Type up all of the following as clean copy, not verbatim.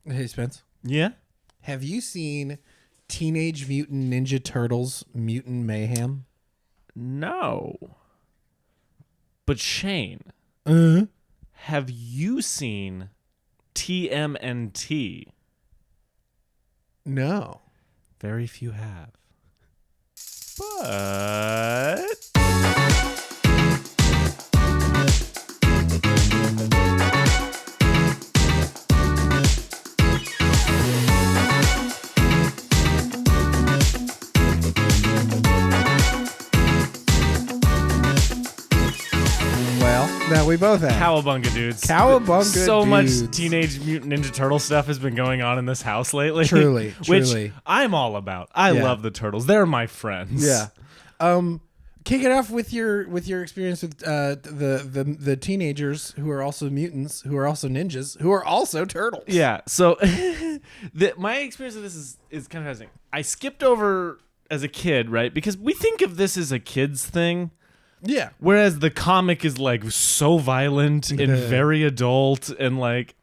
Hey, Spence. Yeah? Have you seen Teenage Mutant Ninja Turtles Mutant Mayhem? No. But Shane, have you seen TMNT? No. Very few have. But... That we both have. Cowabunga, dudes. Cowabunga So dudes. much Teenage Mutant Ninja Turtle stuff has been going on in this house lately. Truly. Which I'm all about. I love the Turtles. They're my friends. Yeah. Kick it off with your experience with the teenagers who are also mutants, who are also ninjas, who are also turtles. Yeah. So my experience with this is kind of fascinating. I skipped over as a kid, right? Because we think of this as a kid's thing. Yeah. Whereas the comic is like so violent and very adult and like,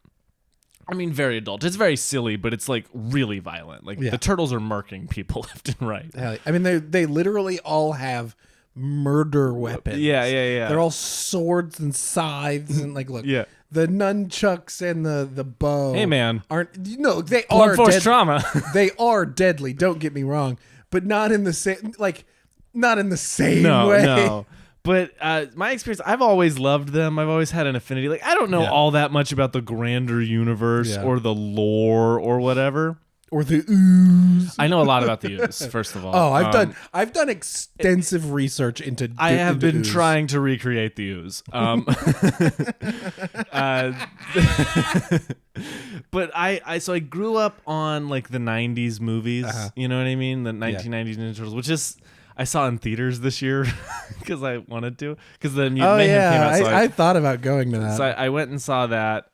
I mean, very adult. It's very silly, but it's like really violent. Like the turtles are murking people left and right. I mean, they literally all have murder weapons. Yeah. They're all swords and scythes and like, look, the nunchucks and the bow. Hey, man, they blunt are force trauma. They are deadly. Don't get me wrong, but not in the same way. No. But my experience, I've always loved them. I've always had an affinity. Like, I don't know all that much about the grander universe or the lore or whatever. Or the ooze. I know a lot about the ooze, first of all. Oh, I've done extensive research into I have been ooze. trying to recreate the ooze. But I grew up on like the 90s movies, you know what I mean? The 1990s Ninja Turtles, which is I saw in theaters this year because I wanted to, because the Mutant Mayhem came out. So I thought about going to that. So I went and saw that.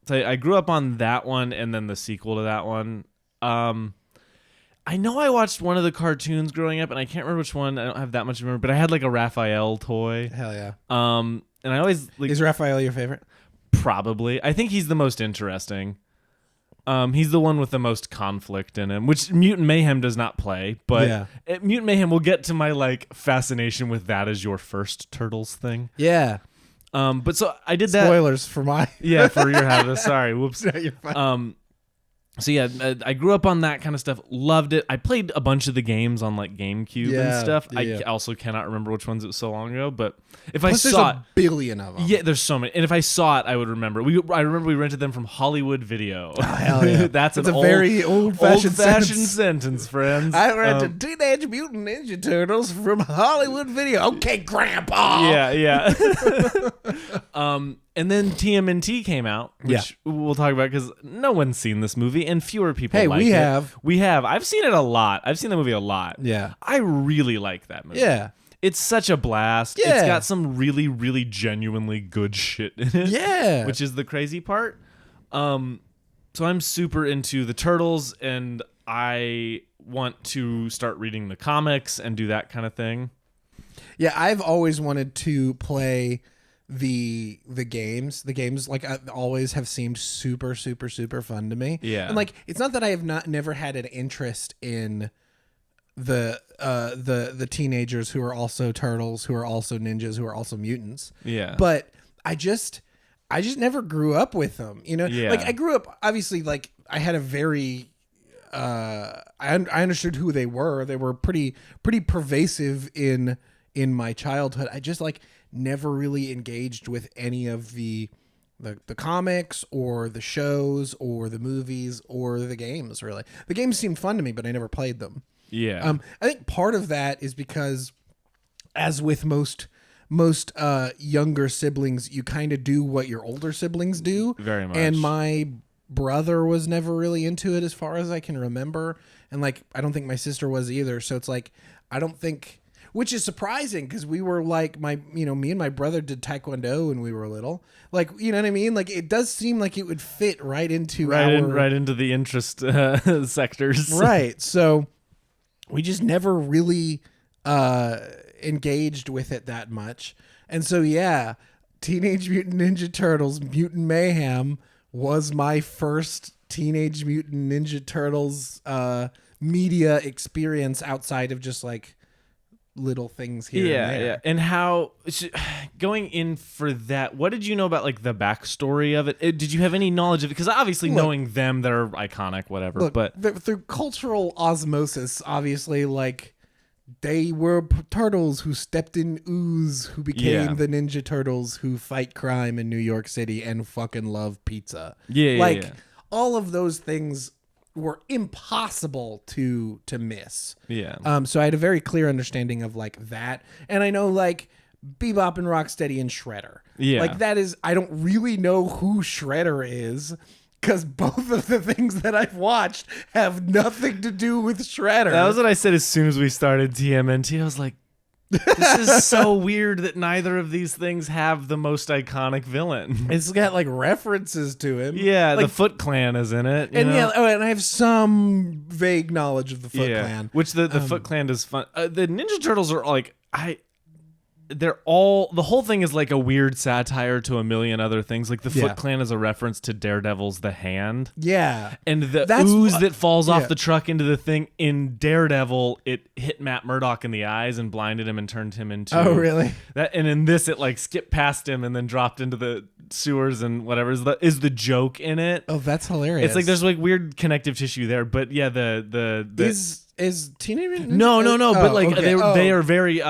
So I grew up on that one and then the sequel to that one. I know I watched one of the cartoons growing up, and I can't remember which one. I don't have that much to remember, but I had like a Raphael toy. Hell yeah. And I always like. Is Raphael your favorite? Probably. I think he's the most interesting. He's the one with the most conflict in him, which Mutant Mayhem does not play. But Mutant Mayhem, we'll get to my like fascination with that as your first Turtles thing. Yeah. But so I did that. Spoilers for my. Yeah, for your habit. Sorry. Whoops. No, you're fine. So yeah, I grew up on that kind of stuff. Loved it. I played a bunch of the games on like GameCube and stuff. I also cannot remember which ones. It was so long ago. But if I saw a billion of them. Yeah, there's so many. And if I saw it, I would remember. I remember we rented them from Hollywood Video. Oh, hell yeah. That's a very old-fashioned sentence, friends. I rented Teenage Mutant Ninja Turtles from Hollywood Video. Okay, Grandpa. Yeah. And then TMNT came out, which we'll talk about because no one's seen this movie and fewer people like it. We have. I've seen it a lot. I've seen the movie a lot. Yeah. I really like that movie. Yeah. It's such a blast. Yeah. It's got some really, really genuinely good shit in it. Yeah. Which is the crazy part. So I'm super into the Turtles and I want to start reading the comics and do that kind of thing. Yeah, I've always wanted to play the games. The games like always have seemed super fun to me. Yeah. And like it's not that I have never had an interest in the teenagers who are also turtles, who are also ninjas, who are also mutants. Yeah. But I just never grew up with them, you know? Yeah. Like I grew up obviously like I had a very I understood who they were. They were pretty pervasive in my childhood. I just like never really engaged with any of the comics or the shows or the movies or the games, really. The games seemed fun to me, but I never played them. Yeah. I think part of that is because, as with most younger siblings, you kind of do what your older siblings do. Very much. And my brother was never really into it as far as I can remember. And like, I don't think my sister was either. So it's like, I don't think... Which is surprising because we were like me and my brother did Taekwondo when we were little. Like, you know what I mean? Like it does seem like it would fit right into right into the interest sectors. Right. So we just never really engaged with it that much. And so, Teenage Mutant Ninja Turtles Mutant Mayhem was my first Teenage Mutant Ninja Turtles media experience outside of just like little things here and there. Yeah. And how going in for that, what did you know about like the backstory of it? Did you have any knowledge of it? Because obviously knowing them, they're iconic, whatever. But through cultural osmosis, obviously, like they were turtles who stepped in ooze, who became the Ninja Turtles who fight crime in New York City and fucking love pizza. All of those things were impossible to miss. Yeah. So I had a very clear understanding of like that, and I know like Bebop and Rocksteady and Shredder. Yeah. Like that is, I don't really know who Shredder is because both of the things that I've watched have nothing to do with Shredder. That was what I said as soon as we started TMNT. I was like, this is so weird that neither of these things have the most iconic villain. It's got like references to him. Yeah, like, the Foot Clan is in it. And and I have some vague knowledge of the Foot Clan. Which the Foot Clan is fun. The Ninja Turtles are like they're all, the whole thing is like a weird satire to a million other things. Like the Foot Clan is a reference to Daredevil's The Hand. Yeah. And the ooze that falls off the truck into the thing in Daredevil, it hit Matt Murdock in the eyes and blinded him and turned him into... Oh, really? That. And in this, it like skipped past him and then dropped into the sewers and whatever is the joke in it. Oh, that's hilarious. It's like there's like weird connective tissue there. But yeah, the Is Teenage Mutant Ninja No, but like okay. they are very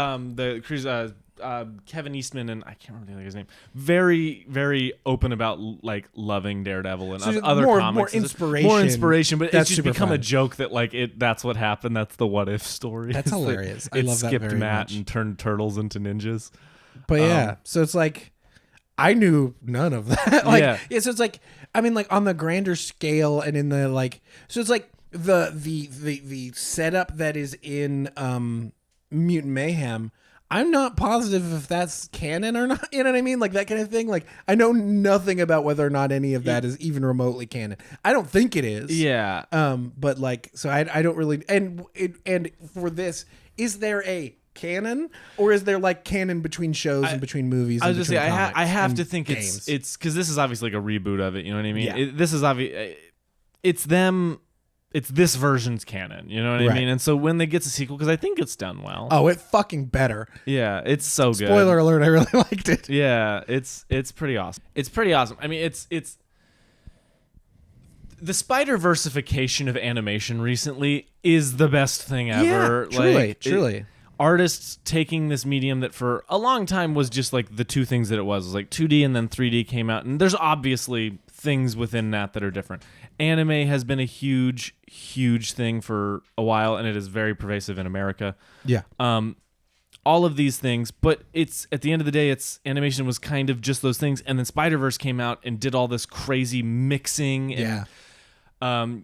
Kevin Eastman and I can't remember his name. Very, very open about like loving Daredevil and other comics. More inspiration, but it's just become a joke that like that's what happened. That's the what if story. That's hilarious. I love that skipped very Matt much. And turned turtles into ninjas. But yeah, so it's like I knew none of that. So it's like I mean, like on the grander scale and in the like, so it's like the setup that is in Mutant Mayhem. I'm not positive if that's canon or not. You know what I mean? Like that kind of thing. Like I know nothing about whether or not any of that is even remotely canon. I don't think it is. Yeah. But like, so I don't really. And for this, is there a canon or is there like canon between shows and between movies? I was just say I have to think games? it's because this is obviously like a reboot of it. You know what I mean? Yeah. This is obvious. It's them. It's this version's canon, you know what I mean? And so when they get a sequel, because I think it's done well. Oh, it fucking better. Yeah, it's so good. Spoiler alert, I really liked it. Yeah, it's pretty awesome. It's pretty awesome. I mean, it's the Spider-Versification of animation recently is the best thing ever. Yeah, truly. Artists taking this medium that for a long time was just like the two things that it was like 2D and then 3D came out, and there's obviously things within that are different. Anime has been a huge thing for a while, and it is very pervasive in America. Yeah. All of these things, but it's at the end of the day, it's animation was kind of just those things, and then Spider-Verse came out and did all this crazy mixing. And,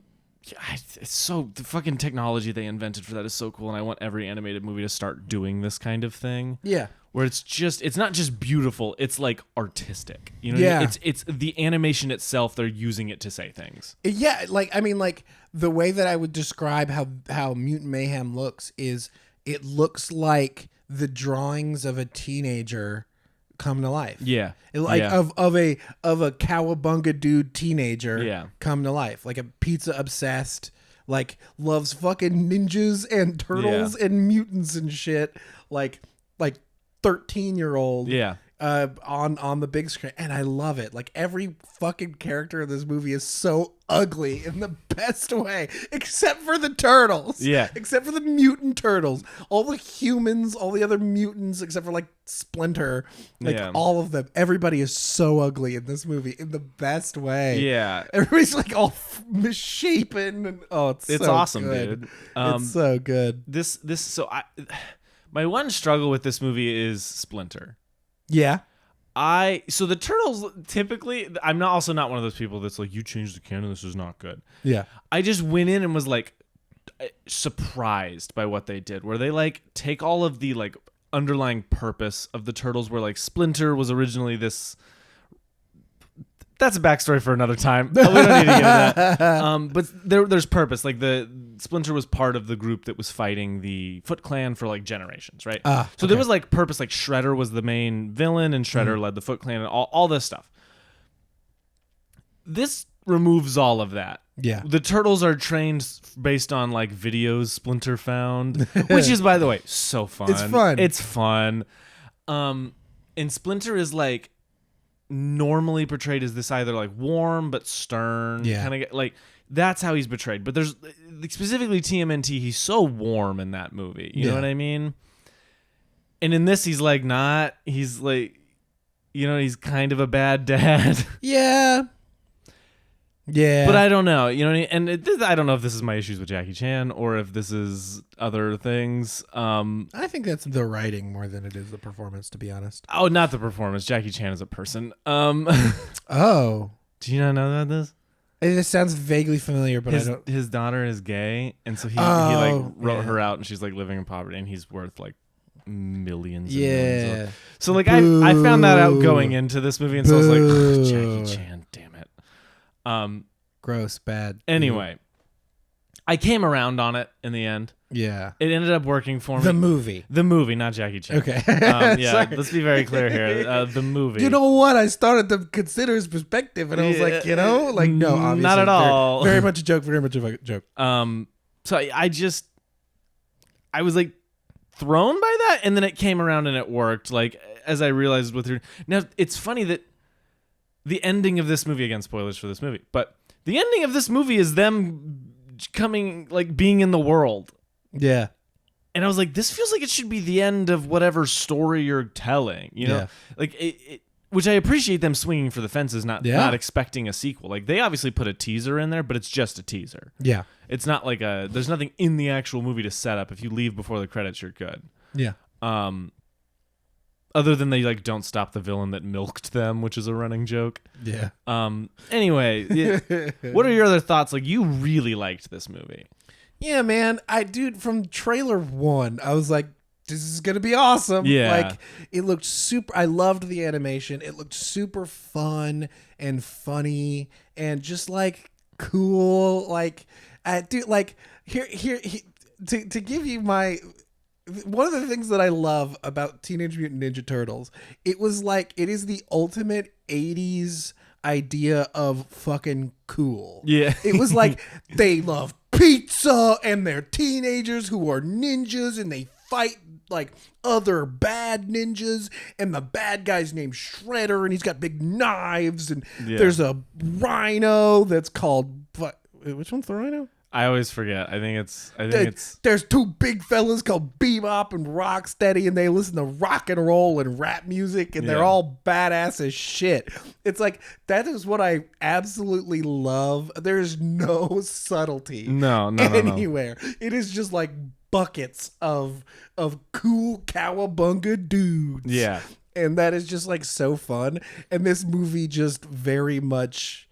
it's so the fucking technology they invented for that is so cool, and I want every animated movie to start doing this kind of thing. Yeah. Where it's not just beautiful, it's like artistic. You know, yeah. It's the animation itself, they're using it to say things. Yeah, like I mean, like the way that I would describe how Mutant Mayhem looks is it looks like the drawings of a teenager come to life. Yeah. Of a cowabunga dude teenager come to life. Like a pizza obsessed, like loves fucking ninjas and turtles and mutants and shit. Like 13-year-old on the big screen, and I love it. Like every fucking character in this movie is so ugly in the best way, except for the turtles. Yeah. Except for the mutant turtles. All the humans, all the other mutants, except for like Splinter, all of them. Everybody is so ugly in this movie in the best way. Yeah. Everybody's like all misshapen and it's so awesome, good. dude. It's so good. My one struggle with this movie is Splinter. Yeah. So the turtles typically, I'm also not one of those people that's like, you changed the canon, this is not good. Yeah. I just went in and was like surprised by what they did, where they like take all of the like underlying purpose of the turtles, where like Splinter was originally this. That's a backstory for another time. We don't need to get into that. But there's purpose. Like the Splinter was part of the group that was fighting the Foot Clan for like generations, right? So there was like purpose. Like Shredder was the main villain, and Shredder led the Foot Clan, and all this stuff. This removes all of that. Yeah. The turtles are trained based on like videos Splinter found, which is, by the way, so fun. It's fun. And Splinter is like normally portrayed as this either like warm but stern kind of like that's how he's portrayed. But there's specifically TMNT. He's so warm in that movie. You know what I mean? And in this, he's like not. He's like, you know, he's kind of a bad dad. Yeah. Yeah. But I don't know. You know what I mean? And I don't know if this is my issues with Jackie Chan or if this is other things. I think that's the writing more than it is the performance, to be honest. Oh, not the performance. Jackie Chan is a person. Oh. Do you not know about this? It sounds vaguely familiar, but I don't. His daughter is gay, and so he like wrote her out, and she's like living in poverty, and he's worth like millions. And millions of, so like I found that out going into this movie, and so I was like, Jackie Chan, damn it. Gross, bad. Anyway, I came around on it in the end. Yeah. It ended up working for me. The movie, not Jackie Chan. Okay. Yeah, let's be very clear here. The movie. You know what? I started to consider his perspective, and I was like, no, obviously. Not at all. Very much a joke, very much a joke. So I was like thrown by that, and then it came around and it worked. Like, as I realized with her. Now, it's funny that the ending of this movie, again, spoilers for this movie, but the ending of this movie is them coming, like, being in the world. Yeah. And I was like, this feels like it should be the end of whatever story you're telling, you know? Yeah. Like, which I appreciate them swinging for the fences, not expecting a sequel. Like, they obviously put a teaser in there, but it's just a teaser. Yeah. It's not like there's nothing in the actual movie to set up. If you leave before the credits, you're good. Yeah. Other than they like don't stop the villain that milked them, which is a running joke. Yeah. Anyway, what are your other thoughts? Like, you really liked this movie. Yeah, man. From trailer 1, I was like, this is going to be awesome. Yeah. Like, it looked super. I loved the animation. It looked super fun and funny and just like cool. Like, here, to give you my. One of the things that I love about Teenage Mutant Ninja Turtles, it was like, it is the ultimate 80s idea of fucking cool. Yeah. It was like, they love pizza and they're teenagers who are ninjas and they fight like other bad ninjas, and the bad guy's named Shredder and he's got big knives, and there's a rhino that's called, which one's the rhino? I always forget. I think it's there's two big fellas called Bebop and Rocksteady, and they listen to rock and roll and rap music, and they're all badass as shit. It's like, that is what I absolutely love. There's no subtlety. No, anywhere. No. It is just like buckets of cool cowabunga dudes. Yeah. And that is just like so fun. And this movie just very much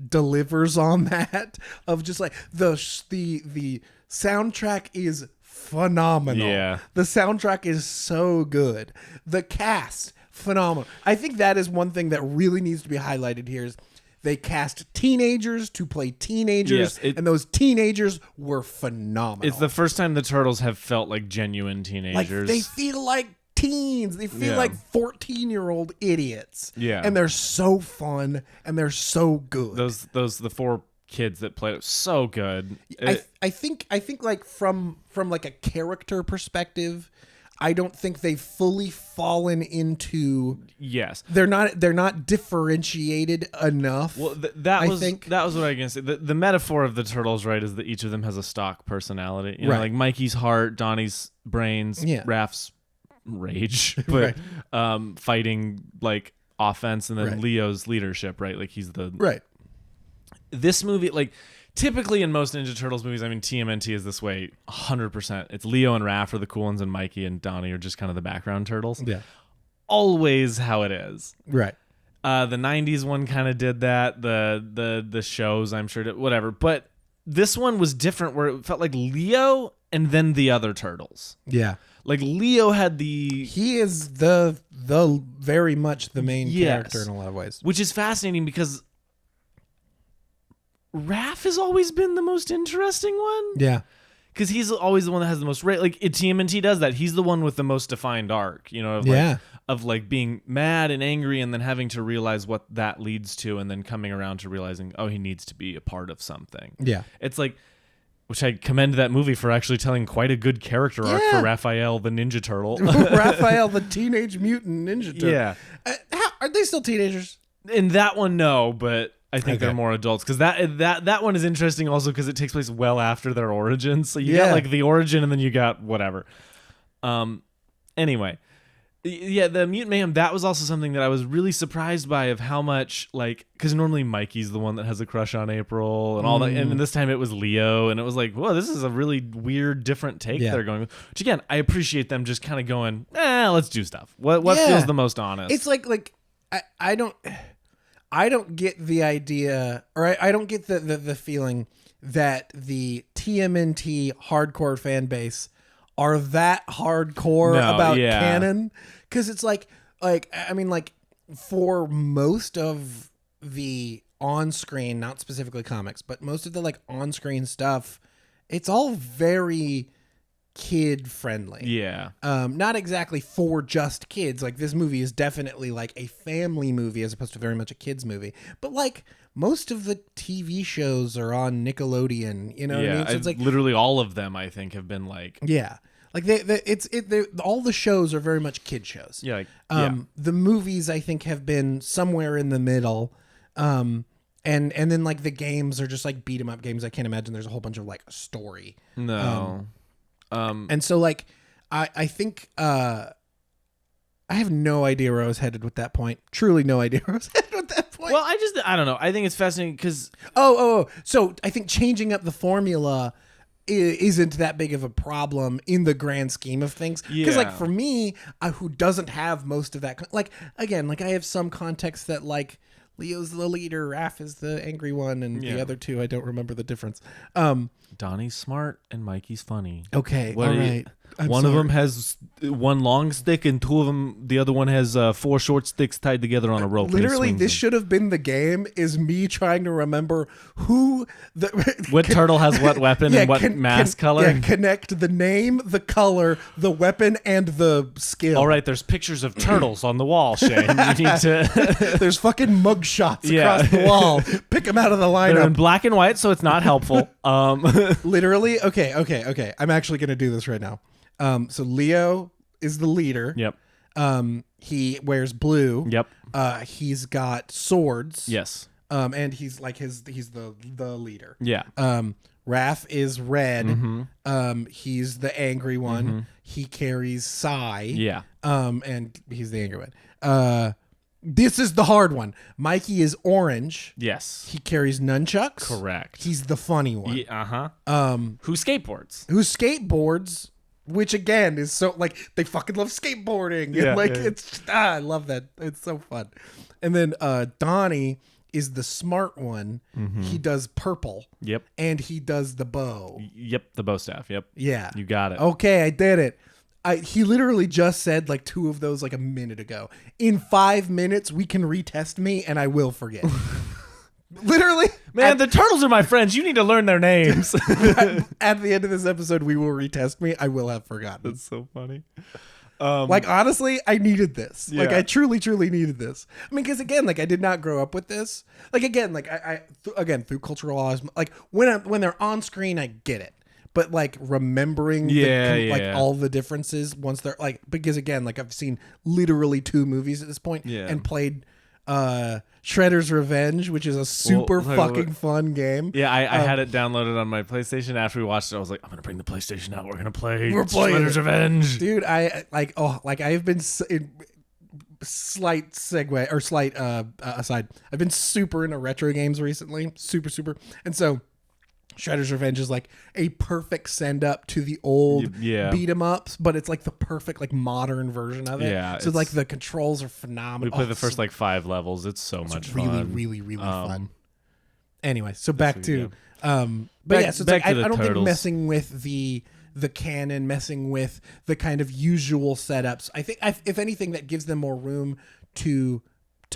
delivers on that, of just like the soundtrack is phenomenal. Yeah. The soundtrack is so good. The cast, phenomenal. I think that is one thing that really needs to be highlighted here is they cast teenagers to play teenagers, and those teenagers were phenomenal. It's the first time the Turtles have felt like genuine teenagers. Like, they feel like teens. They feel like 14-year-old idiots. Yeah. And they're so fun and they're so good. The 4 kids that played it, so good. I think like from like a character perspective, I don't think they've fully fallen into. Yes. They're not differentiated enough. Well, that was what I was gonna say. The metaphor of the Turtles, right, is that each of them has a stock personality. You know, like Mikey's heart, Donnie's brains, Raph's rage, but fighting like offense, and then Leo's leadership, right? Like, he's the This movie, like, typically in most Ninja Turtles movies, I mean, TMNT is this way 100%. It's Leo and Raph are the cool ones, and Mikey and Donnie are just kind of the background turtles. Yeah. Always how it is. Right. The 90s one kind of did that. The shows, I'm sure, whatever. But this one was different, where it felt like Leo and then the other turtles. Yeah. Like, Leo had he is the very much the main character in a lot of ways. Which is fascinating because Raph has always been the most interesting one. Yeah. Because he's always the one that has the most... Like, TMNT does that. He's the one with the most defined arc, you know? of like being mad and angry and then having to realize what that leads to and then coming around to realizing, oh, he needs to be a part of something. Yeah. It's like, which I commend that movie for actually telling quite a good character arc for Raphael the Ninja Turtle. Raphael the Teenage Mutant Ninja Turtle. Yeah. Are they still teenagers? In that one, no, but I think they're more adults because that one is interesting also because it takes place well after their origins. So you got like the origin and then you got whatever. Anyway. Yeah, the Mutant Mayhem, that was also something that I was really surprised by of how much, like, because normally Mikey's the one that has a crush on April and all that, and this time it was Leo, and it was like, whoa, this is a really weird, different take they're going with. Which, again, I appreciate them just kind of going, let's do stuff. What feels the most honest? It's like I don't get the idea, or I don't get the feeling that the TMNT hardcore fan base are that hardcore about canon, because it's like I mean, like, for most of the on-screen, not specifically comics, but most of the like on-screen stuff, it's all very kid friendly. Yeah. Not exactly for just kids. Like, this movie is definitely like a family movie as opposed to very much a kids movie. But like, most of the TV shows are on Nickelodeon, you know what I mean? So it's like literally all of them I think have been like like all the shows are very much kid shows. Yeah. The movies I think have been somewhere in the middle. And then like the games are just like beat 'em up games. I can't imagine there's a whole bunch of like story. No. And so like I think I have no idea where I was headed with that point. Truly no idea where I was headed with that point. Well, I don't know. I think it's fascinating because so I think changing up the formula isn't that big of a problem in the grand scheme of things. Because like for me, who doesn't have most of that, like again, like I have some context that like Leo's the leader, Raph is the angry one, and the other two I don't remember the difference. Donnie's smart and Mikey's funny. Okay, all right. One of them has one long stick and two of them, the other one has 4 short sticks tied together on a rope. Literally, this should have been the game, is me trying to remember what turtle has what weapon and what mask color. Yeah, connect the name, the color, the weapon, and the skill. All right, there's pictures of turtles on the wall, Shane. You need to... There's fucking mug shots across the wall. Pick them out of the lineup. They're in black and white, so it's not helpful. Literally, okay. I'm actually going to do this right now. So Leo is the leader. Yep. He wears blue. Yep. He's got swords. Yes. And he's like he's the leader. Yeah. Raph is red. Mm-hmm. He's the angry one. Mm-hmm. He carries Sai. Yeah. And he's the angry one. This is the hard one. Mikey is orange. Yes. He carries nunchucks. Correct. He's the funny one. Yeah, who skateboards. Who skateboards, which again is so like they fucking love skateboarding. Yeah, It's just, I love that. It's so fun. And then Donnie is the smart one. Mm-hmm. He does purple. Yep. And he does the bow. Yep, the bow staff. Yep. Yeah. You got it. Okay, I did it. He literally just said like 2 of those like a minute ago. In 5 minutes, we can retest me and I will forget. Literally. Man, the turtles are my friends. You need to learn their names. At the end of this episode, we will retest me. I will have forgotten. That's so funny. Like, honestly, I needed this. Yeah. Like, I truly, truly needed this. I mean, because again, like, I did not grow up with this. Like, again, like, again, through cultural laws, like, when they're on screen, I get it. But like remembering like all the differences once they're like, because again, like I've seen literally 2 movies at this point and played Shredder's Revenge, which is a super fun game. Yeah, I had it downloaded on my PlayStation. After we watched it, I was like, I'm gonna bring the PlayStation out. We're gonna play Shredder's Revenge, dude. I've been slight segue or slight aside. I've been super into retro games recently, super, and so Shredder's Revenge is like a perfect send up to the old beat 'em ups, but it's like the perfect like modern version of it. Yeah, so like the controls are phenomenal. We played the first like 5 levels. It's so much fun. Really fun. Anyway, so back to so it's like I don't think messing with the canon, messing with the kind of usual setups. I think if anything, that gives them more room to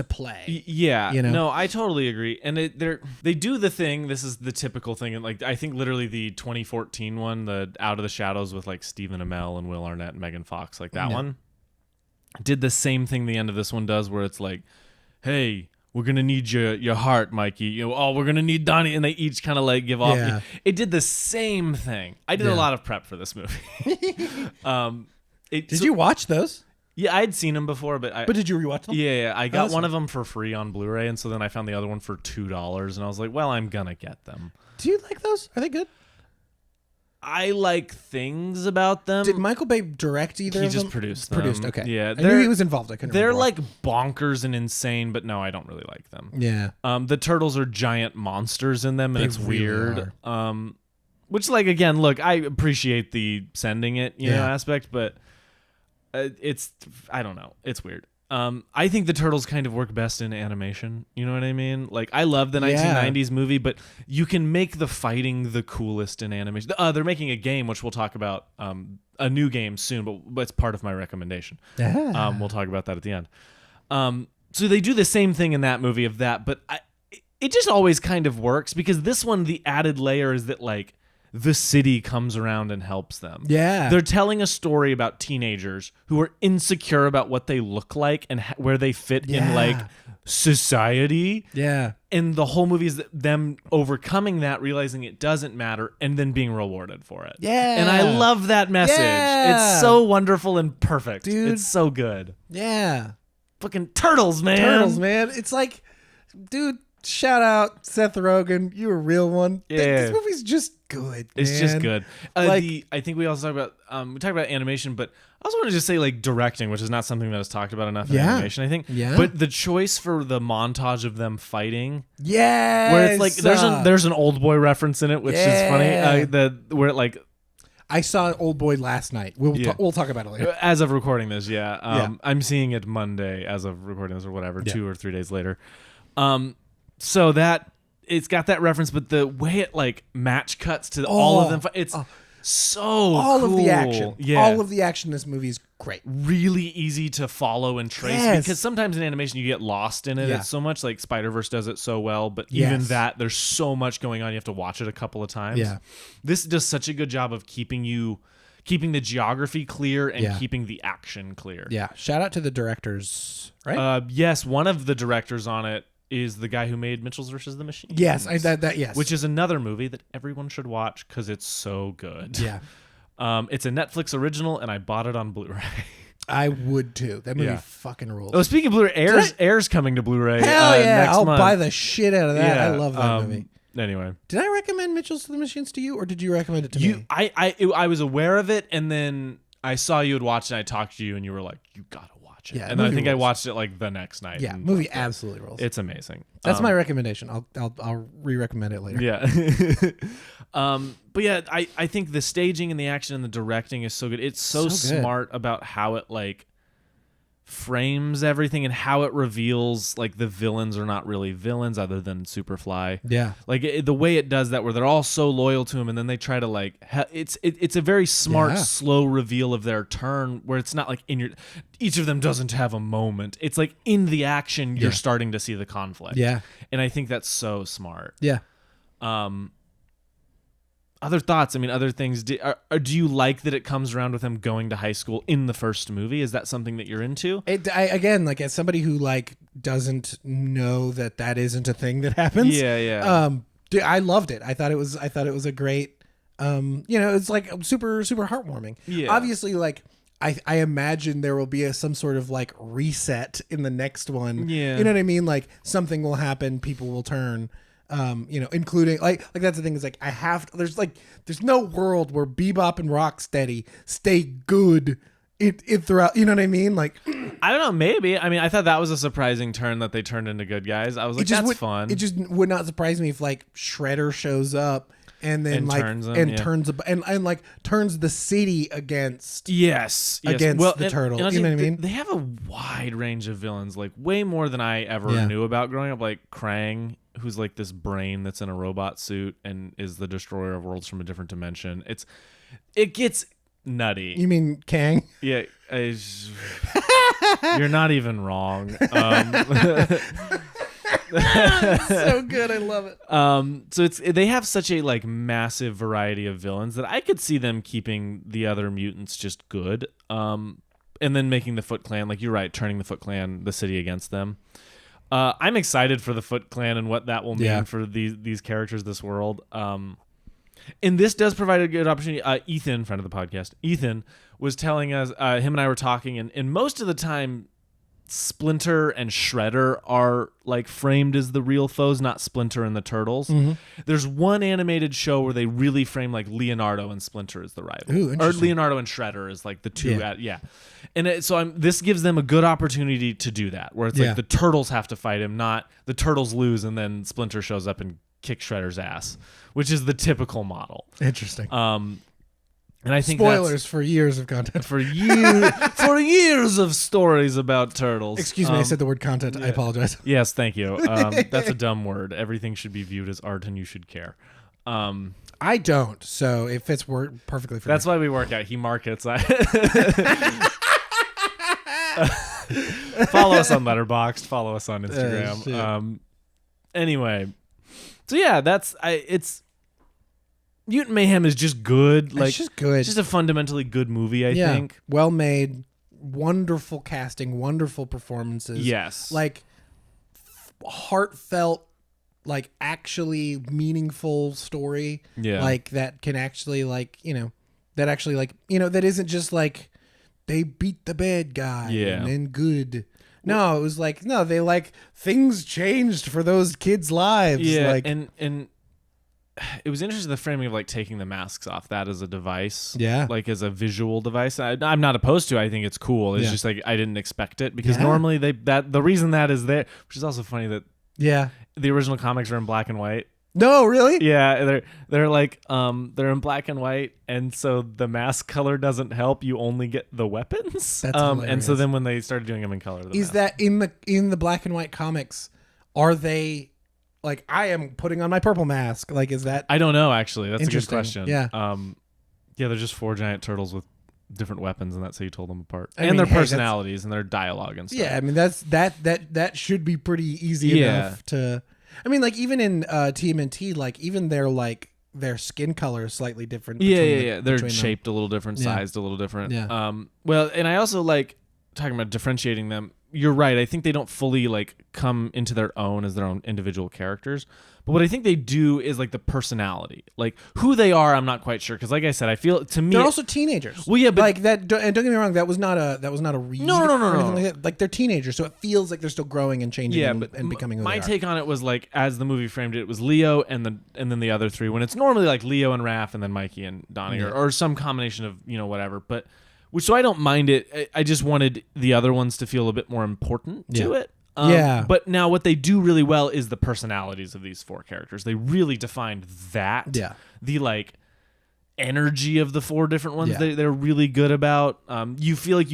play. Yeah. You know? No, I totally agree. And they do the thing. This is the typical thing. And like, I think literally the 2014 one, the Out of the Shadows with like Stephen Amell and Will Arnett and Megan Fox, like that one. did the same thing the end of this one does, where it's like, hey, we're gonna need your heart, Mikey. We're gonna need Donnie, and they each kind of like give off. Yeah. It did the same thing. I did a lot of prep for this movie. Did you watch those? Yeah, I'd seen them before, but did you rewatch them? Yeah, I got one of them for free on Blu-ray, and so then I found the other one for $2, and I was like, well, I'm gonna get them. Do you like those? Are they good? I like things about them. Did Michael Bay direct either of them? He just produced them. Produced, okay. Yeah. I knew he was involved. I couldn't They're remember. like bonkers and insane, but no, I don't really like them. Yeah. The turtles are giant monsters in them, and it's really weird. Which, like, again, look, I appreciate the sending it, know, aspect, but I don't know. It's weird. I think the turtles kind of work best in animation. You know what I mean? Like, I love the 1990s movie, but you can make the fighting the coolest in animation. They're making a game, which we'll talk about, a new game soon, but it's part of my recommendation. We'll talk about that at the end. So they do the same thing in that movie of that, but it just always kind of works, because this one, the added layer is that, like, the city comes around and helps them. Yeah. They're telling a story about teenagers who are insecure about what they look like and where they fit in, like, society. Yeah. And the whole movie is them overcoming that, realizing it doesn't matter, and then being rewarded for it. Yeah. And I love that message. Yeah. It's so wonderful and perfect. Dude. It's so good. Yeah. Fucking turtles, man. Turtles, man. It's like, dude, shout out Seth Rogen. You a real one. Yeah. This movie's just good. It's just man. good. I think we also talk about we talk about animation, but I also want to just say, like, directing, which is not something that is talked about enough in animation, I think. Yeah. But the choice for the montage of them fighting, where it's like there's an old boy reference in it, which is funny. Where it, like, I saw Old Boy last night. We'll talk about it later. As of recording this, I'm seeing it Monday as of recording this, or whatever, 2 or 3 days later. So that it's got that reference, but the way it, like, match cuts to all of them, it's so all cool. of the action. Yeah. All of the action in this movie is great. Really easy to follow and trace, because sometimes in animation you get lost in it. It's so much, like, Spider-Verse does it so well, but even that, there's so much going on, you have to watch it a couple of times. Yeah. This does such a good job of keeping the geography clear and keeping the action clear. Yeah. Shout out to the directors, right? Yes, one of the directors on it is the guy who made Mitchell's vs. the Machines. Yes, yes. Which is another movie that everyone should watch because it's so good. Yeah. It's a Netflix original, and I bought it on Blu-ray. I would too. That movie fucking rules. Oh, speaking of Blu-ray, Air's coming to Bluray. Hell yeah! Next I'll month. buy the shit out of that. Yeah, I love that movie. Anyway, did I recommend Mitchell's to the Machines to you, or did you recommend it to me? I was aware of it, and then I saw you had watched it, and I talked to you, and you were like, you gotta watch it. Yeah, and then I think rules. I watched it, like, the next night. Yeah, movie absolutely rules. It's amazing. That's my recommendation. I'll re-recommend it later. Yeah. But yeah, I think the staging and the action and the directing is so good. It's so smart about how it, like, frames everything and how it reveals, like, the villains are not really villains other than Superfly. Yeah. Like, the way it does that, where they're all so loyal to him, and then they try to, like, it's a very smart, slow reveal of their turn, where it's not like each of them doesn't have a moment. It's like in the action, you're starting to see the conflict. Yeah. And I think that's so smart. Yeah. Other thoughts? I mean, other things. Do you like that it comes around with him going to high school in the first movie? Is that something that you're into? Again, like, as somebody who, like, doesn't know that isn't a thing that happens. Yeah. I loved it. I thought it was a great. It's like super super heartwarming. Yeah. Obviously, like, I imagine there will be some sort of, like, reset in the next one. Yeah. You know what I mean? Like, something will happen. People will turn. Including like that's the thing is, like, there's no world where Bebop and Rocksteady stay good it throughout. You know what I mean? Like, I don't know. Maybe. I mean, I thought that was a surpurning turn that they turned into good guys. I was like, that's fun. It just would not surprise me if, like, Shredder shows up and then turns the city against against the turtle. And you know what I mean? They have a wide range of villains, like way more than I ever knew about growing up. Like Krang, who's like this brain that's in a robot suit and is the destroyer of worlds from a different dimension. It gets nutty. You mean Kang? Yeah. You're not even wrong. So good. I love it. So they have such a, like, massive variety of villains that I could see them keeping the other mutants just good. and then making the Foot Clan, like you're right, turning the Foot Clan, the city against them. I'm excited for the Foot Clan and what that will mean for these characters, this world. And this does provide a good opportunity. Ethan, friend of the podcast, Ethan was telling us, him and I were talking, and most of the time, Splinter and Shredder are like framed as the real foes, not Splinter and the Turtles. Mm-hmm. There's one animated show where they really frame like Leonardo and Splinter as the rival. Ooh, or Leonardo and Shredder as like the two. And this gives them a good opportunity to do that, where it's like the Turtles have to fight him, not the Turtles lose and then Splinter shows up and kicks Shredder's ass, which is the typical model. Interesting. And I think spoilers for years of content. For years of stories about turtles. Excuse me, I said the word content. I apologize. Yes, thank you. That's a dumb word. Everything should be viewed as art, and you should care. I don't, so it fits perfectly for me. That's why we work out. He markets. Follow us on Letterboxd. Follow us on Instagram. Anyway, so yeah, it's. Mutant Mayhem is just good. Like, it's just good. It's just a fundamentally good movie, I think. Well made, wonderful casting, wonderful performances. Yes. Like, heartfelt, like, actually meaningful story. Yeah. Like, that can actually, like, that isn't just like, they beat the bad guy and then good. No, it was like, they like, things changed for those kids' lives. Yeah, like, and it was interesting, the framing of like taking the masks off, that as a device, like as a visual device. I'm not opposed to it. I think it's cool. It's just like I didn't expect it, because normally the reason that is there, which is also funny that the original comics are in black and white. No, really? Yeah, they're like they're in black and white, and so the mask color doesn't help. You only get the weapons. That's hilarious. And so then when they started doing them in color, that in the black and white comics, are they? Like, I am putting on my purple mask. Like, is that? I don't know, actually. That's a good question. Yeah. They're just 4 giant turtles with different weapons, and that's how you told them apart. And their personalities and their dialogue and stuff. Yeah, I mean, that should be pretty easy enough to. I mean, like, even in TMNT, like, even their skin color is slightly different. They're shaped a little different, sized a little different. Yeah. Well, and I also like talking about differentiating them. You're right. I think they don't fully like come into their own as their own individual characters. But what I think they do is like the personality, like who they are. I'm not quite sure, because like I said, I feel to me they're also teenagers. Well, yeah, but like that. And don't get me wrong, that was not a read. No. Like they're teenagers, so it feels like they're still growing and changing and becoming. Who my they are. take on it was like, as the movie framed it, it was Leo and then the other three. When it's normally like Leo and Raph and then Mikey and Donnie or some combination of whatever, but. So I don't mind it. I just wanted the other ones to feel a bit more important to it. But now what they do really well is the personalities of these 4 characters. They really defined that. Yeah. The like energy of the 4 different ones they're really good about. You feel like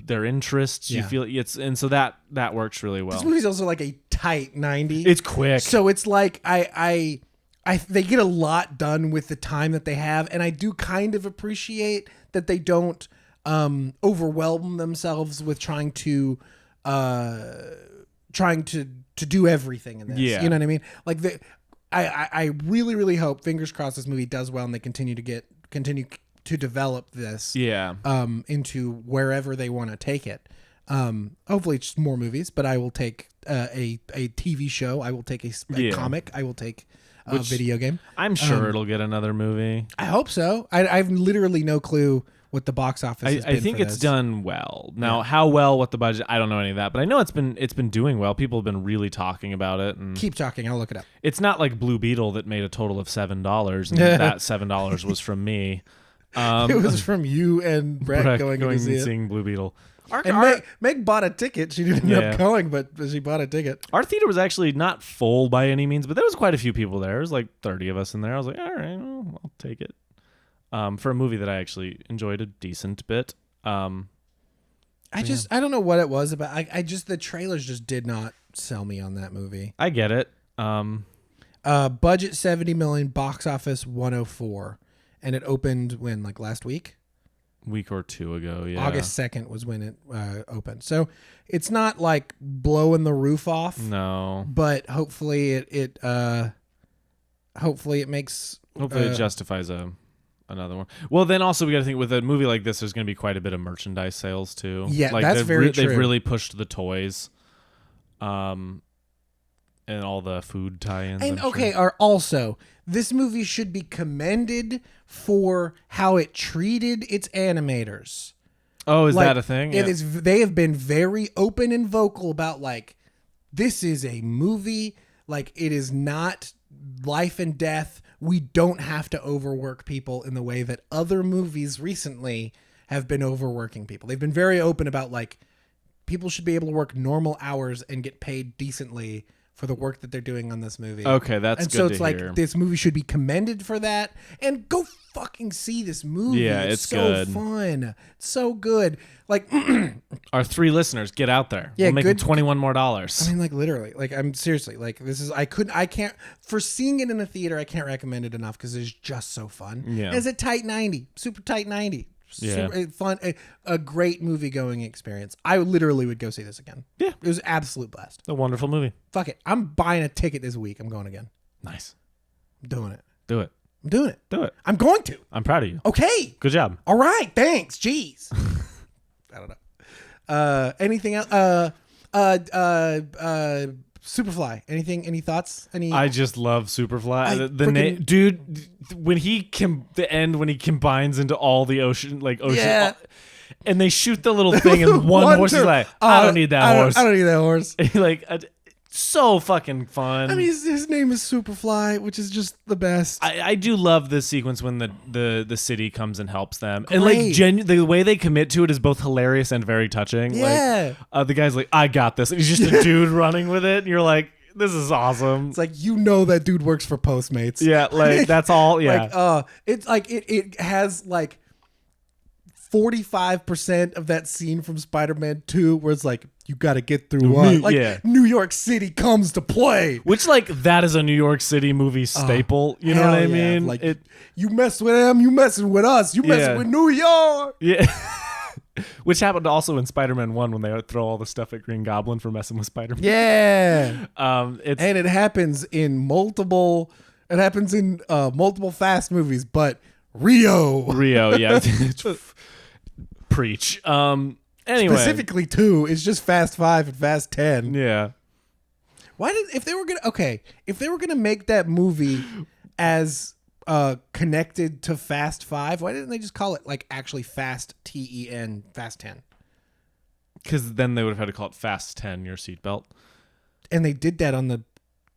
their interests. You feel and so that works really well. This movie's also like a tight 90. It's quick. So it's like they get a lot done with the time that they have, and I do kind of appreciate that they don't overwhelm themselves with trying to do everything in this. Yeah. You know what I mean? Like I really, really hope, fingers crossed, this movie does well and they continue to develop this into wherever they want to take it. Hopefully it's more movies, but I will take a TV show. I will take a comic. I will take a video game. I'm sure it'll get another movie. I hope so. I've literally no clue what the box office has been. I think it's done well. Now, how well, what the budget, I don't know any of that, but I know it's been doing well. People have been really talking about it. And keep talking. I'll look it up. It's not like Blue Beetle that made a total of $7, and that $7 was from me. It was from you and Brett going and seeing Blue Beetle. Meg bought a ticket. She didn't end up going, but she bought a ticket. Our theater was actually not full by any means, but there was quite a few people there. There was like 30 of us in there. I was like, all right, well, I'll take it. For a movie that I actually enjoyed a decent bit. I don't know what it was about. The trailers just did not sell me on that movie. I get it. Budget $70 million, box office 104, and it opened when, like, last week? Week or two ago, yeah. August 2nd was when it opened. So it's not like blowing the roof off. No. But hopefully it makes. Hopefully it justifies a another one. Well, then also we got to think with a movie like this, there's going to be quite a bit of merchandise sales too. Yeah, that's very true. They've really pushed the toys, and all the food tie-ins. And also this movie should be commended for how it treated its animators. Oh, is that a thing? It is. They have been very open and vocal about this is a movie. It is not life and death. We don't have to overwork people in the way that other movies recently have been overworking people. They've been very open about people should be able to work normal hours and get paid decently for the work that they're doing on this movie. Okay, that's good. And so it's this movie should be commended for that. And go fucking see this movie. Yeah, it's so good. Fun. It's so good. Our 3 listeners, get out there. Yeah, we'll make them $21 more. I mean, literally. I'm seriously, this is, I can't, for seeing it in a theater, I can't recommend it enough because it's just so fun. Yeah. It's a tight 90, super tight 90. Yeah. Super fun, a great movie going experience. I literally would go see this again. Yeah. It was an absolute blast. A wonderful movie. Fuck it. I'm buying a ticket this week. I'm going again. Nice. I'm doing it. Do it. I'm doing it. Do it. I'm going to. I'm proud of you. Okay. Good job. All right. Thanks. Jeez. I don't know. Anything else? Superfly. Any thoughts? I just love Superfly. Dude, when he combines into all the ocean, yeah. And they shoot the little thing, and one horse is like, I don't need that horse. I don't need that horse. So fucking fun. I mean, his name is Superfly, which is just the best. I do love this sequence when the city comes and helps them. Great. And the way they commit to it is both hilarious and very touching. Yeah. The guy's like, I got this. And he's just a dude running with it. And you're like, this is awesome. It's that dude works for Postmates. Yeah, that's all. Yeah. It's it has 45% of that scene from Spider-Man 2 where it's you got to get through what? New York City comes to play. Which, that is a New York City movie staple. You know what I mean? You mess with them, you messing with us. You messing with New York. Yeah. Which happened also in Spider-Man 1 when they throw all the stuff at Green Goblin for messing with Spider-Man. Yeah. And it happens in multiple Fast movies, but Rio, yeah. Preach. Anyway, specifically 2 is just Fast 5 and Fast 10. Yeah. If they were gonna make that movie as connected to Fast 5, why didn't they just call it actually Fast TEN Fast 10? Because then they would have had to call it Fast 10 your seatbelt. And they did that on the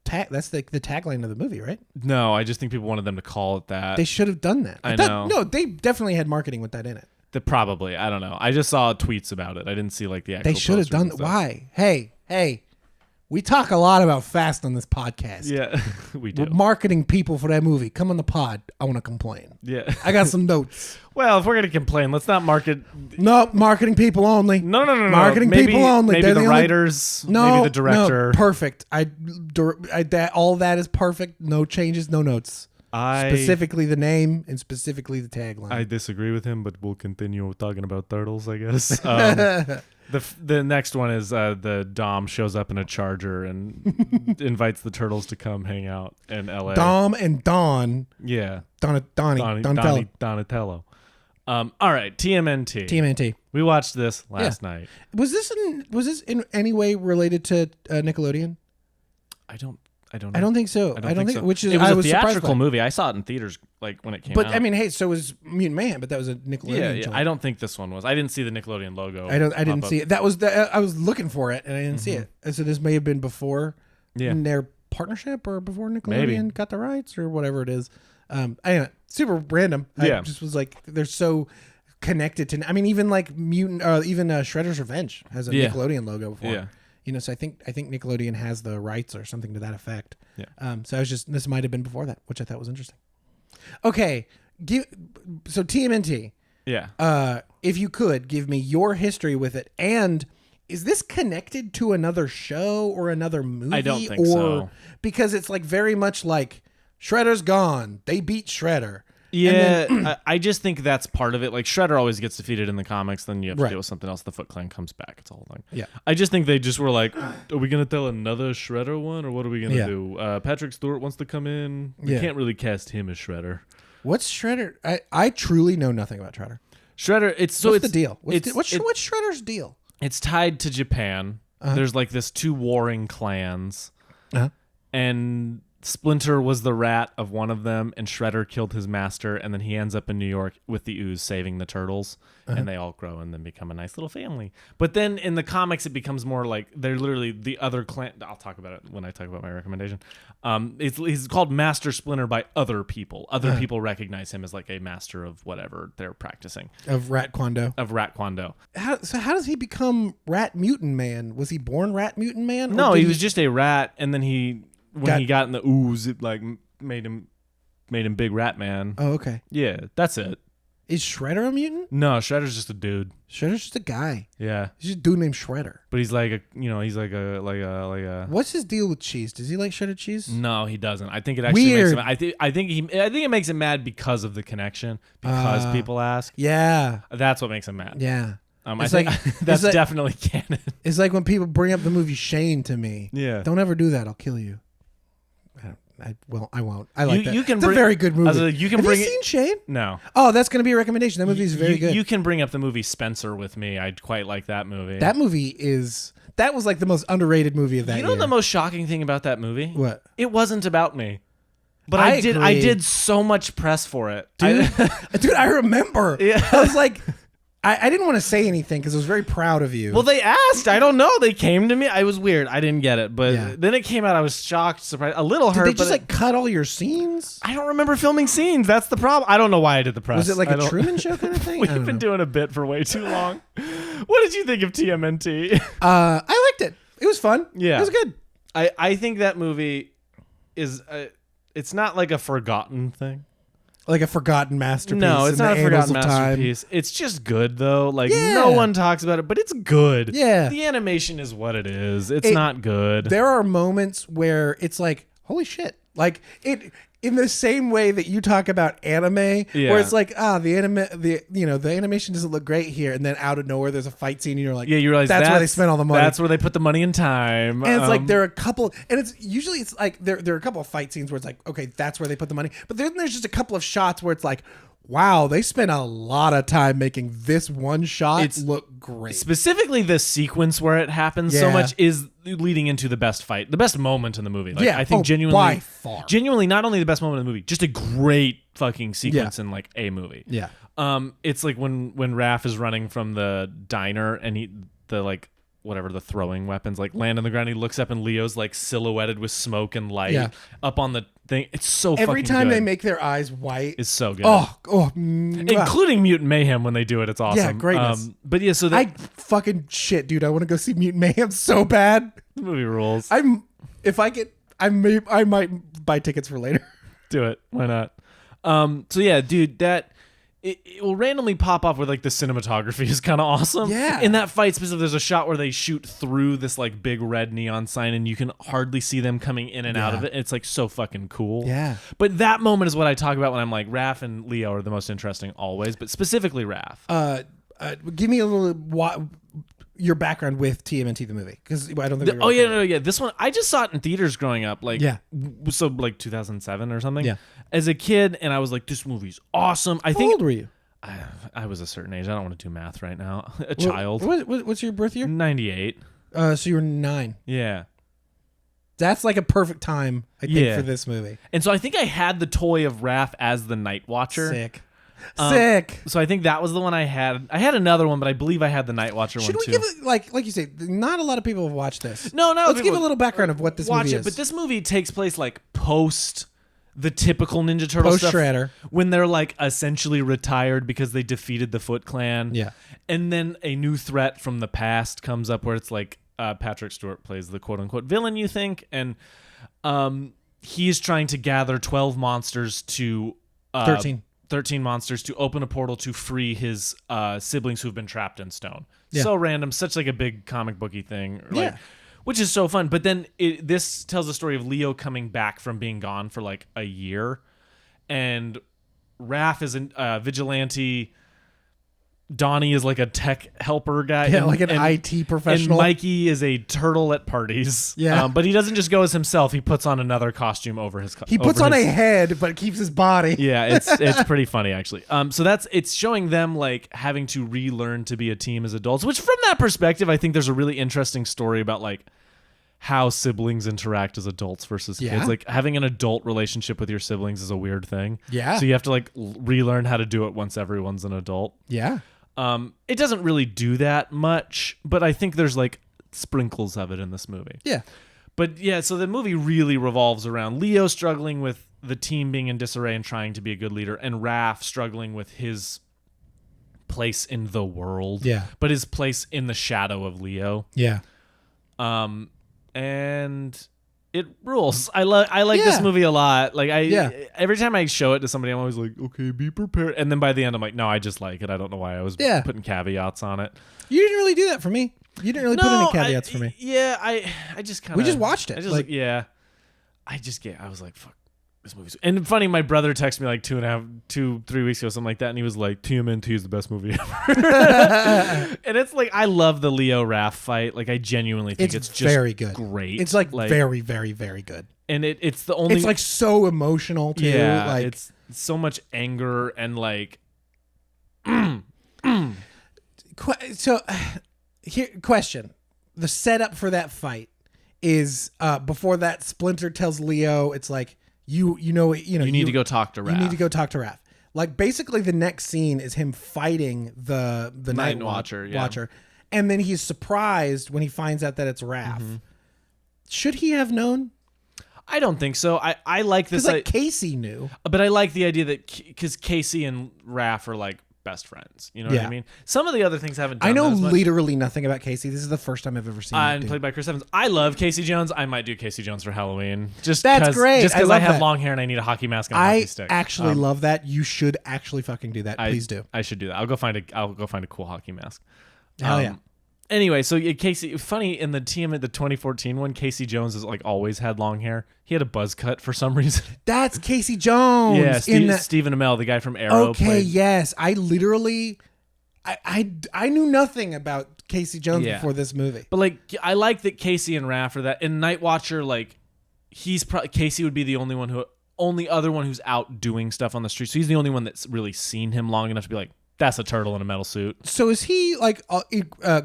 tag. That's the tagline of the movie, right? No, I just think people wanted them to call it that. They should have done that. I know. No, they definitely had marketing with that in it. Probably. I don't know. I just saw tweets about it. I didn't see the actual. They should have done. Why? Hey. We talk a lot about Fast on this podcast. Yeah, we do. We're marketing people for that movie. Come on the pod. I want to complain. Yeah. I got some notes. Well, if we're going to complain, let's not market. No, marketing people only. No. Marketing people only. Maybe the writers. Maybe the director. No, perfect. All that is perfect. No changes, no notes. Specifically the name and specifically the tagline. I disagree with him, but we'll continue talking about turtles, I guess. The next one is the Dom shows up in a Charger and invites the turtles to come hang out in LA. Dom and Don. Yeah. Donatello. All right, TMNT. We watched this last night. Was this in any way related to Nickelodeon? I don't I don't think so. I don't think so. Which is it was I a was theatrical movie. I saw it in theaters when it came out. But I mean, hey, so was Mutant Mayhem, but that was a Nickelodeon. Yeah. I don't think this one was. I didn't see the Nickelodeon logo. I didn't see it. That was I was looking for it and I didn't see it. And so this may have been before their partnership or before Nickelodeon got the rights or whatever it is. Anyway, super random. I just was they're so connected to. I mean, even Mutant, even Shredder's Revenge has a Nickelodeon logo before. Yeah. So I think Nickelodeon has the rights or something to that effect. Yeah. So this might have been before that, which I thought was interesting. Okay. So TMNT. Yeah. If you could give me your history with it, and is this connected to another show or another movie? I don't think so. Because it's very much Shredder's gone. They beat Shredder. Yeah, I just think that's part of it. Shredder always gets defeated in the comics, then you have to deal with something else. The Foot Clan comes back. It's a whole thing. Yeah. I just think they just were are we going to tell another Shredder one, or what are we going to do? Patrick Stewart wants to come in. We can't really cast him as Shredder. What's Shredder? I truly know nothing about Shredder. Shredder, What's the deal? What's Shredder's deal? It's tied to Japan. There's like this 2 warring clans. And Splinter was the rat of one of them, and Shredder killed his master, and then he ends up in New York with the ooze saving the turtles, and they all grow and then become a nice little family. But then in the comics, it becomes more like they're literally the other clan. I'll talk about it when I talk about my recommendation. He's called Master Splinter by other people. Other people recognize him as like a master of whatever they're practicing. Of Rat Kwando. How does he become Rat Mutant Man? Was he born Rat Mutant Man? No, he was just a rat, and then he got in the ooze, it like made him Big Rat Man. Oh, okay. Yeah, that's it. Is Shredder a mutant? No, Shredder's just a dude. Shredder's just a guy. Yeah, he's just a dude named Shredder. But he's like a. What's his deal with cheese? Does he like shredded cheese? No, he doesn't. I think it actually makes him. I think it makes him mad because of the connection. Because people ask. Yeah, that's what makes him mad. Yeah. I think that's definitely canon. It's like when people bring up the movie Shane to me. Yeah. Don't ever do that. I'll kill you. I won't. I like that. It's a very good movie. Have you seen Shane? No. Oh, that's going to be a recommendation. That movie is very good. You can bring up the movie Spencer with me. I quite like that movie. That was like the most underrated movie of that year. You know the most shocking thing about that movie? What? It wasn't about me. But I did so much press for it. Dude, I remember. Yeah. I was like... I didn't want to say anything because I was very proud of you. Well, they asked. I don't know. They came to me. I was weird. I didn't get it. But then it came out. I was shocked, surprised, a little hurt. Did they just cut all your scenes? I don't remember filming scenes. That's the problem. I don't know why I did the press. Was it like a Truman Show kind of thing? We've been doing a bit for way too long. What did you think of TMNT? I liked it. It was fun. Yeah. It was good. I think that movie is... it's not like a forgotten thing. Like a forgotten masterpiece. No, it's not a forgotten masterpiece. It's just good, though. Like, no one talks about it, but it's good. Yeah. The animation is what it is. It's not good. There are moments where it's like, holy shit. Like, it... In the same way that you talk about anime, where it's like, the animation doesn't look great here, and then out of nowhere there's a fight scene, and you're like, you realize that's where they spent all the money. That's where they put the money and time. And it's like there are a couple, and it's usually like there are a couple of fight scenes where it's like, okay, that's where they put the money. But then there's just a couple of shots where it's like, wow, they spent a lot of time making this one shot look great. Specifically, the sequence where it happens so much is leading into the best fight, the best moment in the movie. Like, I think by far. Genuinely, not only the best moment in the movie, just a great fucking sequence in like a movie. Yeah. It's like when Raph is running from the diner and the throwing weapons like land on the ground. He looks up and Leo's like silhouetted with smoke and light up on the thing. It's so fucking good. Every time they make their eyes white, it's so good. Including Mutant Mayhem when they do it. It's awesome. Yeah, greatness. But yeah, so I fucking shit, dude. I want to go see Mutant Mayhem so bad. The movie rules. I might buy tickets for later. Do it. Why not? So yeah, dude, that. It will randomly pop up with like the cinematography is kind of awesome. Yeah. In that fight specifically, there's a shot where they shoot through this like big red neon sign and you can hardly see them coming in and out of it. It's like so fucking cool. Yeah. But that moment is what I talk about when I'm like, Raph and Leo are the most interesting always, but specifically Raph. Give me a little your background with TMNT the movie, because I don't think. This one I just saw it in theaters growing up, like so like 2007 or something. Yeah. As a kid, and I was like, this movie's awesome. How old were you? I was a certain age. I don't want to do math right now. Child. What's your birth year? 98. So you were 9. Yeah. That's like a perfect time, I think, for this movie. And so I think I had the toy of Raph as the Night Watcher. Sick. So I think that was the one I had. I had another one, but I believe I had the Night Watcher one too. Should we give it, like you say, not a lot of people have watched this. No. Let's give a little background of what this movie is. But this movie takes place like post the typical Ninja Turtle stuff. Post-Shredder. When they're like essentially retired because they defeated the Foot Clan. Yeah. And then a new threat from the past comes up where it's like Patrick Stewart plays the quote-unquote villain, you think, and he's trying to gather 12 monsters to... 13 monsters to open a portal to free his siblings who've been trapped in stone. Yeah. So random, such like a big comic booky thing. Like, which is so fun. But then this tells the story of Leo coming back from being gone for like a year. And Raph is a vigilante Donnie is like a tech helper guy. Yeah, like an IT professional. And Mikey is a turtle at parties. Yeah. But he doesn't just go as himself. He puts on another costume over his He puts on a head, but keeps his body. Yeah, it's pretty funny, actually. So it's showing them, like, having to relearn to be a team as adults, which from that perspective, I think there's a really interesting story about, like, how siblings interact as adults versus kids. Like, having an adult relationship with your siblings is a weird thing. Yeah. So you have to, like, relearn how to do it once everyone's an adult. Yeah. It doesn't really do that much, but I think there's, like, sprinkles of it in this movie. Yeah. But, yeah, so the movie really revolves around Leo struggling with the team being in disarray and trying to be a good leader, and Raph struggling with his place in the world. Yeah. But his place in the shadow of Leo. Yeah. And it rules. I like this movie a lot. Like every time I show it to somebody, I'm always like, okay, be prepared. And then by the end, I'm like, no, I just like it. I don't know why I was putting caveats on it. You didn't really do that for me. You didn't really put any caveats for me. Yeah, I just kind of. We just watched it. I was like, fuck. This movie's and funny. My brother texted me like 3 weeks ago, something like that, and he was like, "TMNT is the best movie ever." And it's like I love the Leo Raph fight. Like I genuinely think it's just very good, great. It's like very, very, very good. And it's the only. It's like so emotional too. Yeah, like it's so much anger and like. So, here question: the setup for that fight is before that. Splinter tells Leo, "It's like." You need to go talk to Raph. You need to go talk to Raph. Like basically the next scene is him fighting the Night Watcher. And then he's surprised when he finds out that it's Raph. Mm-hmm. Should he have known? I don't think so. I like this. Because Casey knew. But I like the idea that because Casey and Raph are like best friends. You know what I mean? Some of the other things haven't done I know that as much. literally nothing about Casey. This is the first time I've ever seen him. And played by Chris Evans. I love Casey Jones. I might do Casey Jones for Halloween. That's great. Just because I have long hair and I need a hockey mask and a hockey stick. I actually love that. You should actually fucking do that. Please do. I should do that. I'll go find a cool hockey mask. Hell yeah. Anyway, so Casey, funny in the 2014 one, Casey Jones has like always had long hair. He had a buzz cut for some reason. That's Casey Jones. Yeah, Stephen Amell, the guy from Arrow. Okay, yes. I literally, I knew nothing about Casey Jones before this movie. But like, I like that Casey and Raph are that. In Night Watcher, like, Casey would be the only other one who's out doing stuff on the street. So he's the only one that's really seen him long enough to be like, that's a turtle in a metal suit. So is he like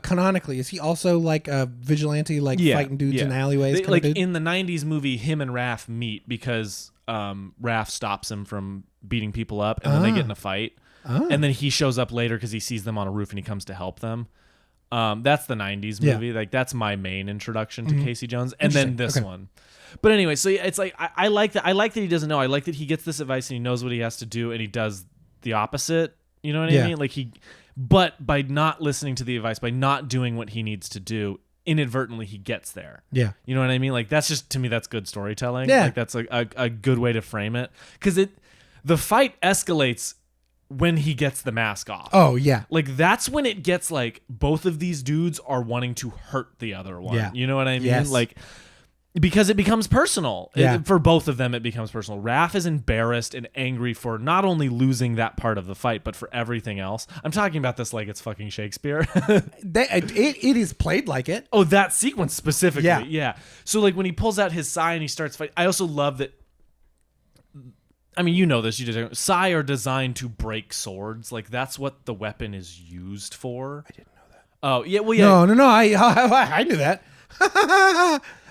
canonically? Is he also like a vigilante, like fighting dudes in alleyways? Like in the '90s movie, him and Raph meet because Raph stops him from beating people up, and then they get in a fight. And then he shows up later because he sees them on a roof and he comes to help them. That's the '90s movie. Like that's my main introduction to Casey Jones, and then this one. But anyway, so it's like I like that. I like that he doesn't know. I like that he gets this advice and he knows what he has to do, and he does the opposite. You know what I mean? Like but by not listening to the advice, by not doing what he needs to do, inadvertently he gets there. Yeah. You know what I mean? Like that's just, to me, that's good storytelling. Yeah. Like that's a good way to frame it. Because the fight escalates when he gets the mask off. Oh, yeah. Like that's when it gets like both of these dudes are wanting to hurt the other one. Yeah. You know what I mean? Yes. Like, because it becomes personal. Yeah. For both of them, it becomes personal. Raph is embarrassed and angry for not only losing that part of the fight, but for everything else. I'm talking about this like it's fucking Shakespeare. It is played like it. Oh, that sequence specifically. Yeah. Yeah. So like when he pulls out his sai and he starts fighting, I also love that. I mean, you know this. Sai are designed to break swords. Like that's what the weapon is used for. I didn't know that. Oh yeah. Well yeah. No. I knew that.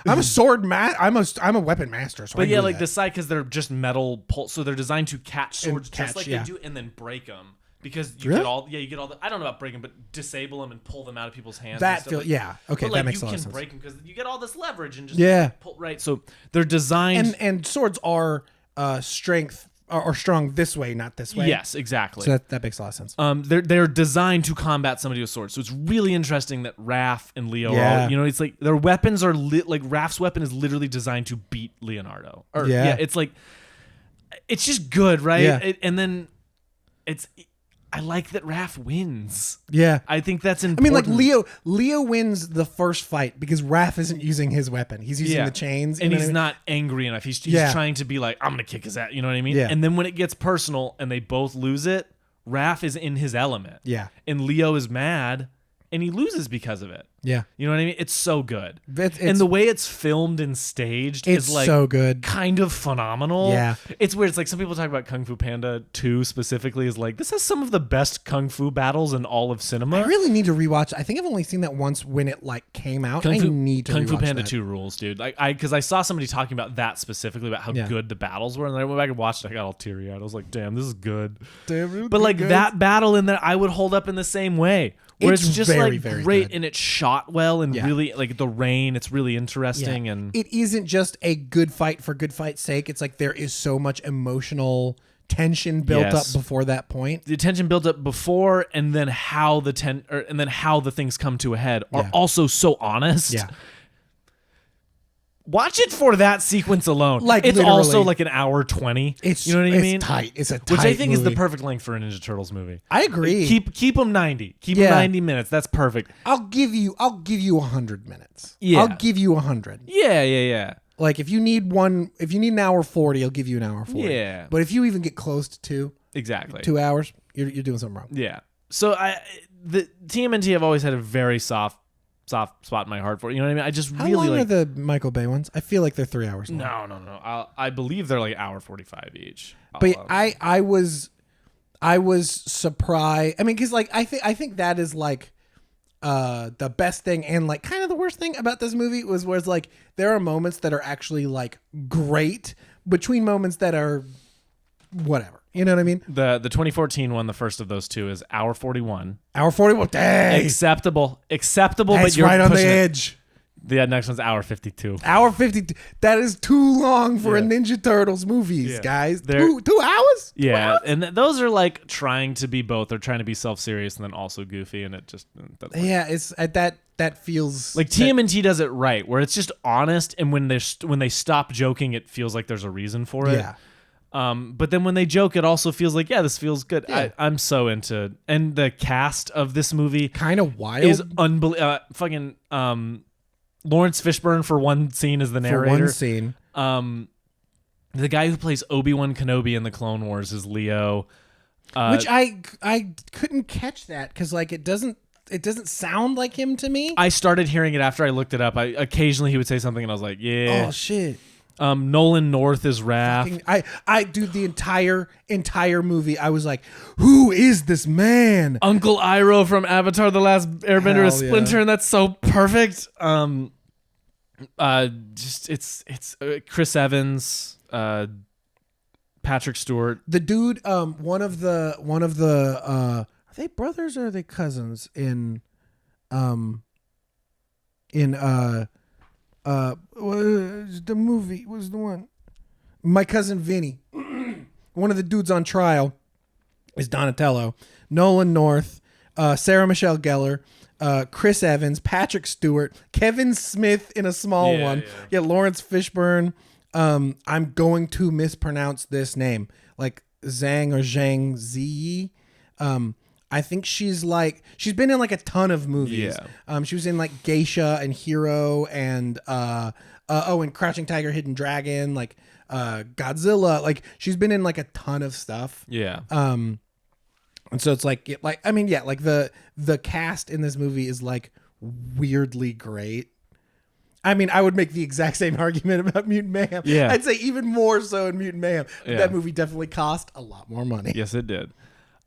I'm a sword I'm a weapon master. So but yeah, like the sai, because they're just metal so they're designed to catch swords just like they do, and then break them. Because you get all the. I don't know about break them, but disable them and pull them out of people's hands. Okay, but, that makes a lot of sense. You can break them because you get all this leverage and just pull right. So they're designed, and swords are strength or strong this way, not this way. Yes, exactly. So that makes a lot of sense. They're designed to combat somebody with swords. So it's really interesting that Raph and Leo are, it's like their weapons are like Raph's weapon is literally designed to beat Leonardo. It's like it's just good, right? Yeah. And then I like that Raph wins. Yeah. I think that's important. I mean, like Leo wins the first fight because Raph isn't using his weapon. He's using the chains. And he's not angry enough. He's trying to be like, I'm going to kick his ass. You know what I mean? Yeah. And then when it gets personal and they both lose it, Raph is in his element. Yeah. And Leo is mad and he loses because of it. Yeah. You know what I mean? It's so good. And the way it's filmed and staged is like so good. Kind of phenomenal. Yeah. It's weird. It's like some people talk about Kung Fu Panda 2 specifically is like, this has some of the best Kung Fu battles in all of cinema. I really need to rewatch. I think I've only seen that once when it like came out. I need to Kung Fu rewatch Panda that. 2 rules, dude. Like because I saw somebody talking about that specifically about how good the battles were, and then I went back and watched it. I got all teary eyed. I was like, damn, this is good. Damn, but like that battle in there, I would hold up in the same way. Where it's just very, like very great good. and it's shot well and really like the rain, it's really interesting and it isn't just a good fight for good fight's sake. It's like there is so much emotional tension built up before that point. The tension built up before and then how the things come to a head are also so honest. Yeah. Watch it for that sequence alone. Like it's literally. also like an hour 20. It's, you know what I mean? Tight. It's a tight which I think movie. is the perfect length for a Ninja Turtles movie. I agree. Keep them 90. Keep them 90 minutes. That's perfect. I'll give you 100 minutes. Yeah. I'll give you 100. Yeah. Like if you need an hour 40, I'll give you an hour 40. Yeah. But if you even get close to exactly 2 hours, you're doing something wrong. Yeah. So the TMNT have always had a very soft spot in my heart for it. You know what I mean? I just How really long like are the Michael Bay ones? I feel like they're 3 hours long. No. I believe they're like hour 45 each. But I was surprised. I mean, because like I think that is like the best thing and like kind of the worst thing about this movie was like there are moments that are actually like great between moments that are whatever. You know what I mean? The 2014 one, the first of those two, is hour 41. Hour 41. Dang. Acceptable. That's but you're right on the pushing it. edge. The next one's hour 52. Hour 52. That is too long for a Ninja Turtles movies, guys. 2 hours? Yeah, 2 hours? and those are like trying to be both. They're trying to be self-serious and then also goofy, and it just doesn't work. Yeah, it's that feels like TMNT does it right, where it's just honest, and when they stop joking, it feels like there's a reason for it. Yeah. But then when they joke, it also feels like, this feels good. Yeah. I'm so into, and the cast of this movie kind of wild is unbelievable. Fucking Lawrence Fishburne for one scene is the narrator. For one scene. The guy who plays Obi-Wan Kenobi in the Clone Wars is Leo. Which I couldn't catch that because like it doesn't sound like him to me. I started hearing it after I looked it up. Occasionally he would say something and I was like, yeah. Oh shit. Nolan North is Raph. I dude, the entire movie, I was like, who is this man? Uncle Iroh from Avatar: The Last Airbender is Splinter, and that's so perfect. It's Chris Evans, Patrick Stewart. The dude, one of the are they brothers or are they cousins in the movie was the one. My cousin Vinny. One of the dudes on trial is Donatello. Nolan North, Sarah Michelle Gellar, Chris Evans, Patrick Stewart, Kevin Smith in a small one. Yeah, Lawrence Fishburne. I'm going to mispronounce this name. Like Zhang or Zhang Ziyi. I think she's been in like a ton of movies. Yeah. She was in like Geisha and Hero and and Crouching Tiger, Hidden Dragon, like Godzilla. Like she's been in like a ton of stuff. Yeah. And so it's like the cast in this movie is like weirdly great. I mean, I would make the exact same argument about Mutant Mayhem. Yeah. I'd say even more so in Mutant Mayhem. Yeah. That movie definitely cost a lot more money. Yes, it did.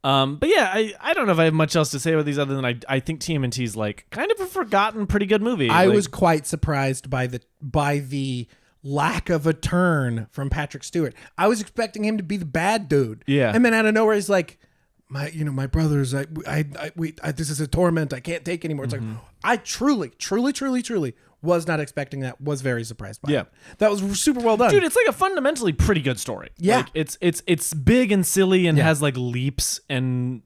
But yeah, I don't know if I have much else to say about these other than I think TMNT's like kind of a forgotten, pretty good movie. I was quite surprised by the lack of a turn from Patrick Stewart. I was expecting him to be the bad dude. Yeah. And then out of nowhere, he's like, my brothers, this is a torment I can't take anymore. It's like, I truly was not expecting that. Was very surprised by it. That was super well done. Dude, it's like a fundamentally pretty good story. Yeah. Like it's big and silly and has like leaps and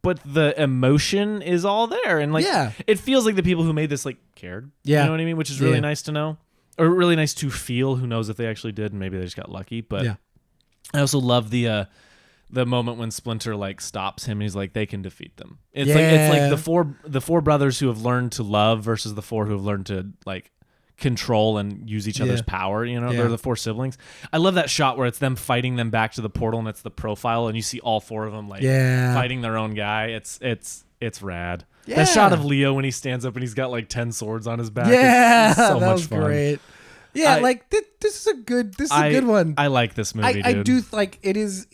but the emotion is all there and like it feels like the people who made this like cared. Yeah. You know what I mean? Which is really nice to know. Or really nice to feel. Who knows if they actually did and maybe they just got lucky. But I also love the moment when Splinter like stops him and he's like, they can defeat them. It's like the four brothers who have learned to love versus the four who have learned to like control and use each other's power. You know, they're the 4 siblings. I love that shot where it's them fighting them back to the portal, and it's the profile, and you see all 4 of them like fighting their own guy. It's rad. Yeah. That shot of Leo when he stands up and he's got like 10 swords on his back. Yeah, it's so that much was fun. great. Yeah, this is a good one. I like this movie. I do like it is.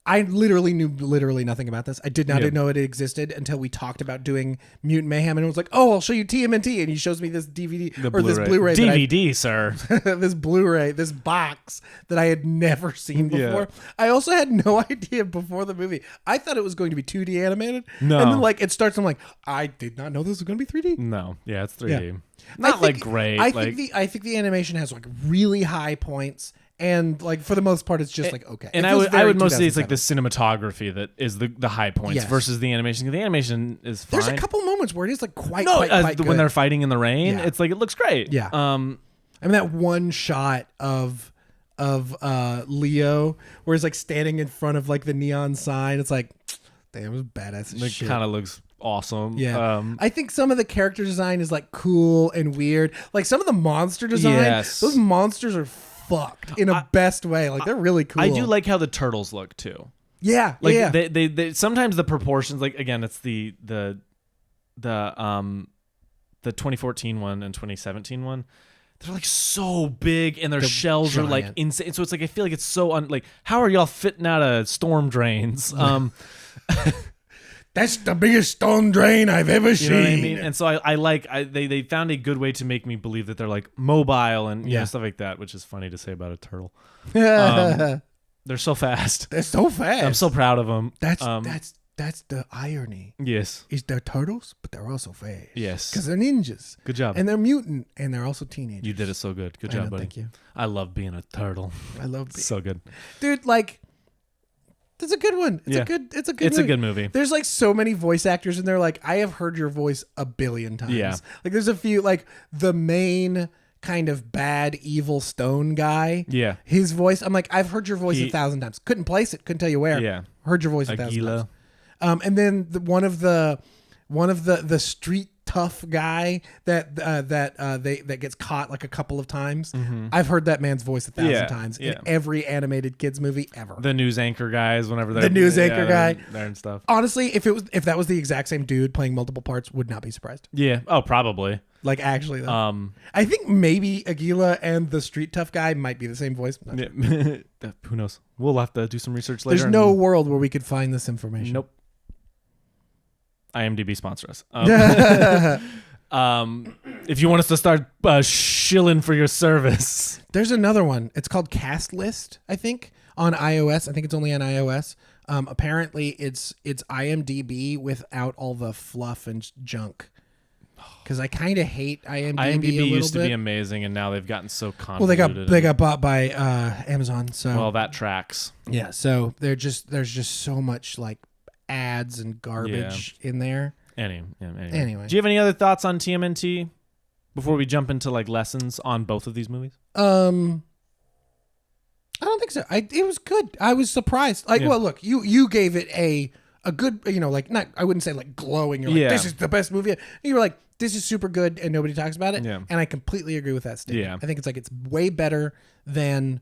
I literally knew nothing about this. I did not know it existed until we talked about doing Mutant Mayhem, and it was like, "Oh, I'll show you TMNT," and he shows me this DVD this Blu-ray DVD, sir. this Blu-ray, this box that I had never seen before. Yeah. I also had no idea before the movie. I thought it was going to be 2D animated. No, and then like it starts. I'm like, I did not know this was going to be 3D. No, yeah, it's 3D. Yeah. Not like great. I think the animation has like really high points. And like for the most part, it's just like okay. And I would mostly say it's like the cinematography that is the high points versus the animation. The animation is fine. There's a couple moments where it is like quite good. When they're fighting in the rain, it's like it looks great. Yeah. I mean that one shot of Leo where he's like standing in front of like the neon sign. It's like, damn, it was badass as shit. It kind of looks awesome. Yeah. I think some of the character design is like cool and weird. Like some of the monster design, those monsters are fucked in a best way. Like they're really cool. I do like how the turtles look too. Yeah, like they sometimes the proportions, like again, it's the 2014 one and 2017 one. They're like so big and their shells giant. Are like insane. So it's like I feel like it's so like how are y'all fitting out of storm drains? That's the biggest storm drain I've ever seen. You know what I mean? And so I like they found a good way to make me believe that they're like mobile and you know, stuff like that, which is funny to say about a turtle. They're so fast. They're so fast. I'm so proud of them. That's the irony. Yes. Is they're turtles, but they're also fast. Yes. Because they're ninjas. Good job. And they're mutant, and they're also teenagers. You did it so good. Good job, buddy. Thank you. I love being a turtle. I love being so good. Dude, like it's a good one. It's a good movie. There's like so many voice actors in there. Like I have heard your voice a billion times. Yeah. Like there's a few like the main kind of bad evil stone guy. Yeah. His voice. I'm like, I've heard your voice 1,000 times. Couldn't place it. Couldn't tell you where. Yeah. Heard your voice 1,000 times. And then one of the street tough guy that gets caught like a couple of times. Mm-hmm. I've heard that man's voice 1,000 times in every animated kids movie ever. The news anchor guys, whenever they're the news anchor guy, there and stuff. Honestly, if that was the exact same dude playing multiple parts, would not be surprised. Yeah. Oh, probably. Like actually, though. I think maybe Aguila and the street tough guy might be the same voice. Yeah. Who knows? We'll have to do some research later. There's no world where we could find this information. Nope. IMDb sponsor us. If you want us to start shilling for your service. There's another one. It's called Cast List, I think, on iOS. I think it's only on iOS. Apparently, it's IMDb without all the fluff and junk. Because I kind of hate IMDb. IMDb used to be amazing, and now they've gotten so convoluted. Well, they got bought by Amazon. So well, that tracks. Yeah. So there's just so much like ads and garbage in there. Anyway. Do you have any other thoughts on TMNT before we jump into like lessons on both of these movies? I don't think so. It was good. I was surprised. Like, well, look, you gave it a good, like not. I wouldn't say like glowing. You're like, this is the best movie. You were like, this is super good, and nobody talks about it. Yeah. And I completely agree with that statement. Yeah. I think it's way better than.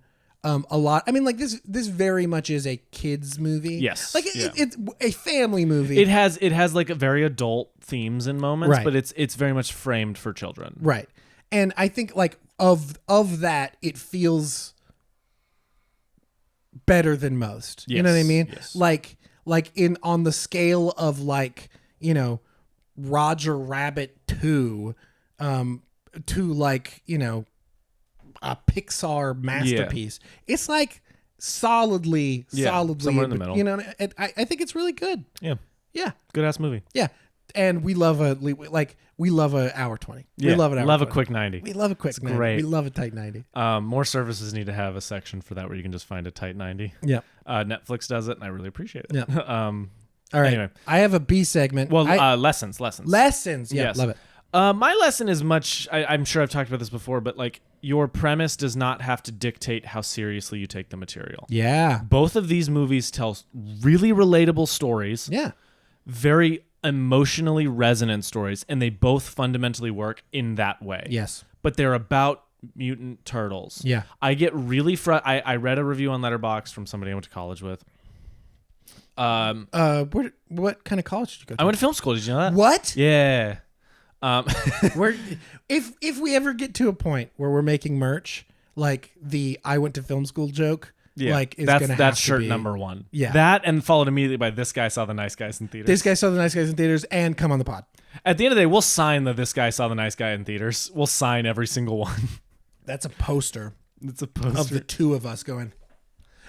A lot. I mean, like this very much is a kids movie. Yes, like it's a family movie. It has like a very adult themes and moments, but it's very much framed for children. Right, and I think like of that, it feels better than most. Yes. You know what I mean? Yes. Like on the scale of like Roger Rabbit 2, to like a Pixar masterpiece. It's like solidly somewhere in the middle. I think it's really good. Yeah, good ass movie. Yeah, and we love a hour 20. Yeah. We love an hour. Love 20. A quick 90. We love a quick 90. Great. We love a tight 90. More services need to have a section for that where you can just find a tight 90. Yeah. Netflix does it, and I really appreciate it. Yeah. All right. Anyway, I have a B segment. Well, lessons. Lessons. Yeah, yes. Love it. My lesson is much. I'm sure I've talked about this before, but like your premise does not have to dictate how seriously you take the material. Yeah. Both of these movies tell really relatable stories. Yeah. Very emotionally resonant stories, and they both fundamentally work in that way. Yes. But they're about mutant turtles. Yeah. I get really I read a review on Letterboxd from somebody I went to college with. What kind of college did you go to? I went to film school. Did you know that? What? Yeah. We're if we ever get to a point where we're making merch, like the I went to film school joke, like is gonna have that's to shirt be, number one. Yeah. That and followed immediately by This Guy Saw the Nice Guys in Theaters. This guy saw the nice guys in theaters and come on the pod. At the end of the day, we'll sign This Guy Saw the Nice Guy in Theaters. We'll sign every single one. That's a poster. It's a poster of the two of us going.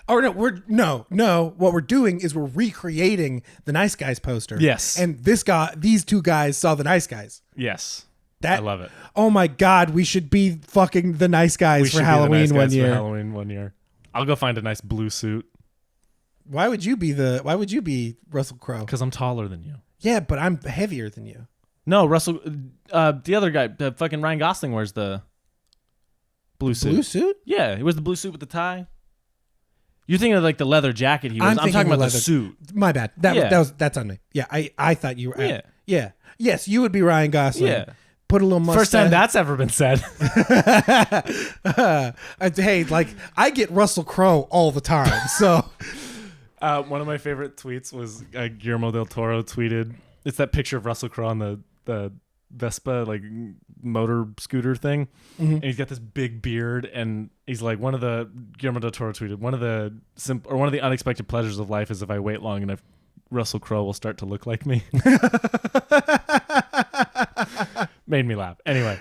Oh no! What we're doing is we're recreating the Nice Guys poster. Yes. And these two guys saw the Nice Guys. Yes. I love it. Oh my God, we should be fucking the Nice Guys for Halloween one year. Halloween 1 year. I'll go find a nice blue suit. Why would you be Russell Crowe? Because I'm taller than you. Yeah, but I'm heavier than you. No, Russell. The other guy, fucking Ryan Gosling, wears the blue suit. Blue suit? Yeah, he wears the blue suit with the tie. You're thinking of like the leather jacket he wears. I'm talking about the suit. My bad. That's on me. Yeah, I thought you were. Yeah. Yes, you would be Ryan Gosling. Yeah. Put a little mustache. First time that's ever been said. Hey, like I get Russell Crowe all the time. So one of my favorite tweets was Guillermo del Toro tweeted. It's that picture of Russell Crowe on the Vespa like motor scooter thing, and he's got this big beard, and he's like Guillermo del Toro tweeted one of the unexpected pleasures of life is if I wait long enough, Russell Crowe will start to look like me. Made me laugh. Anyway,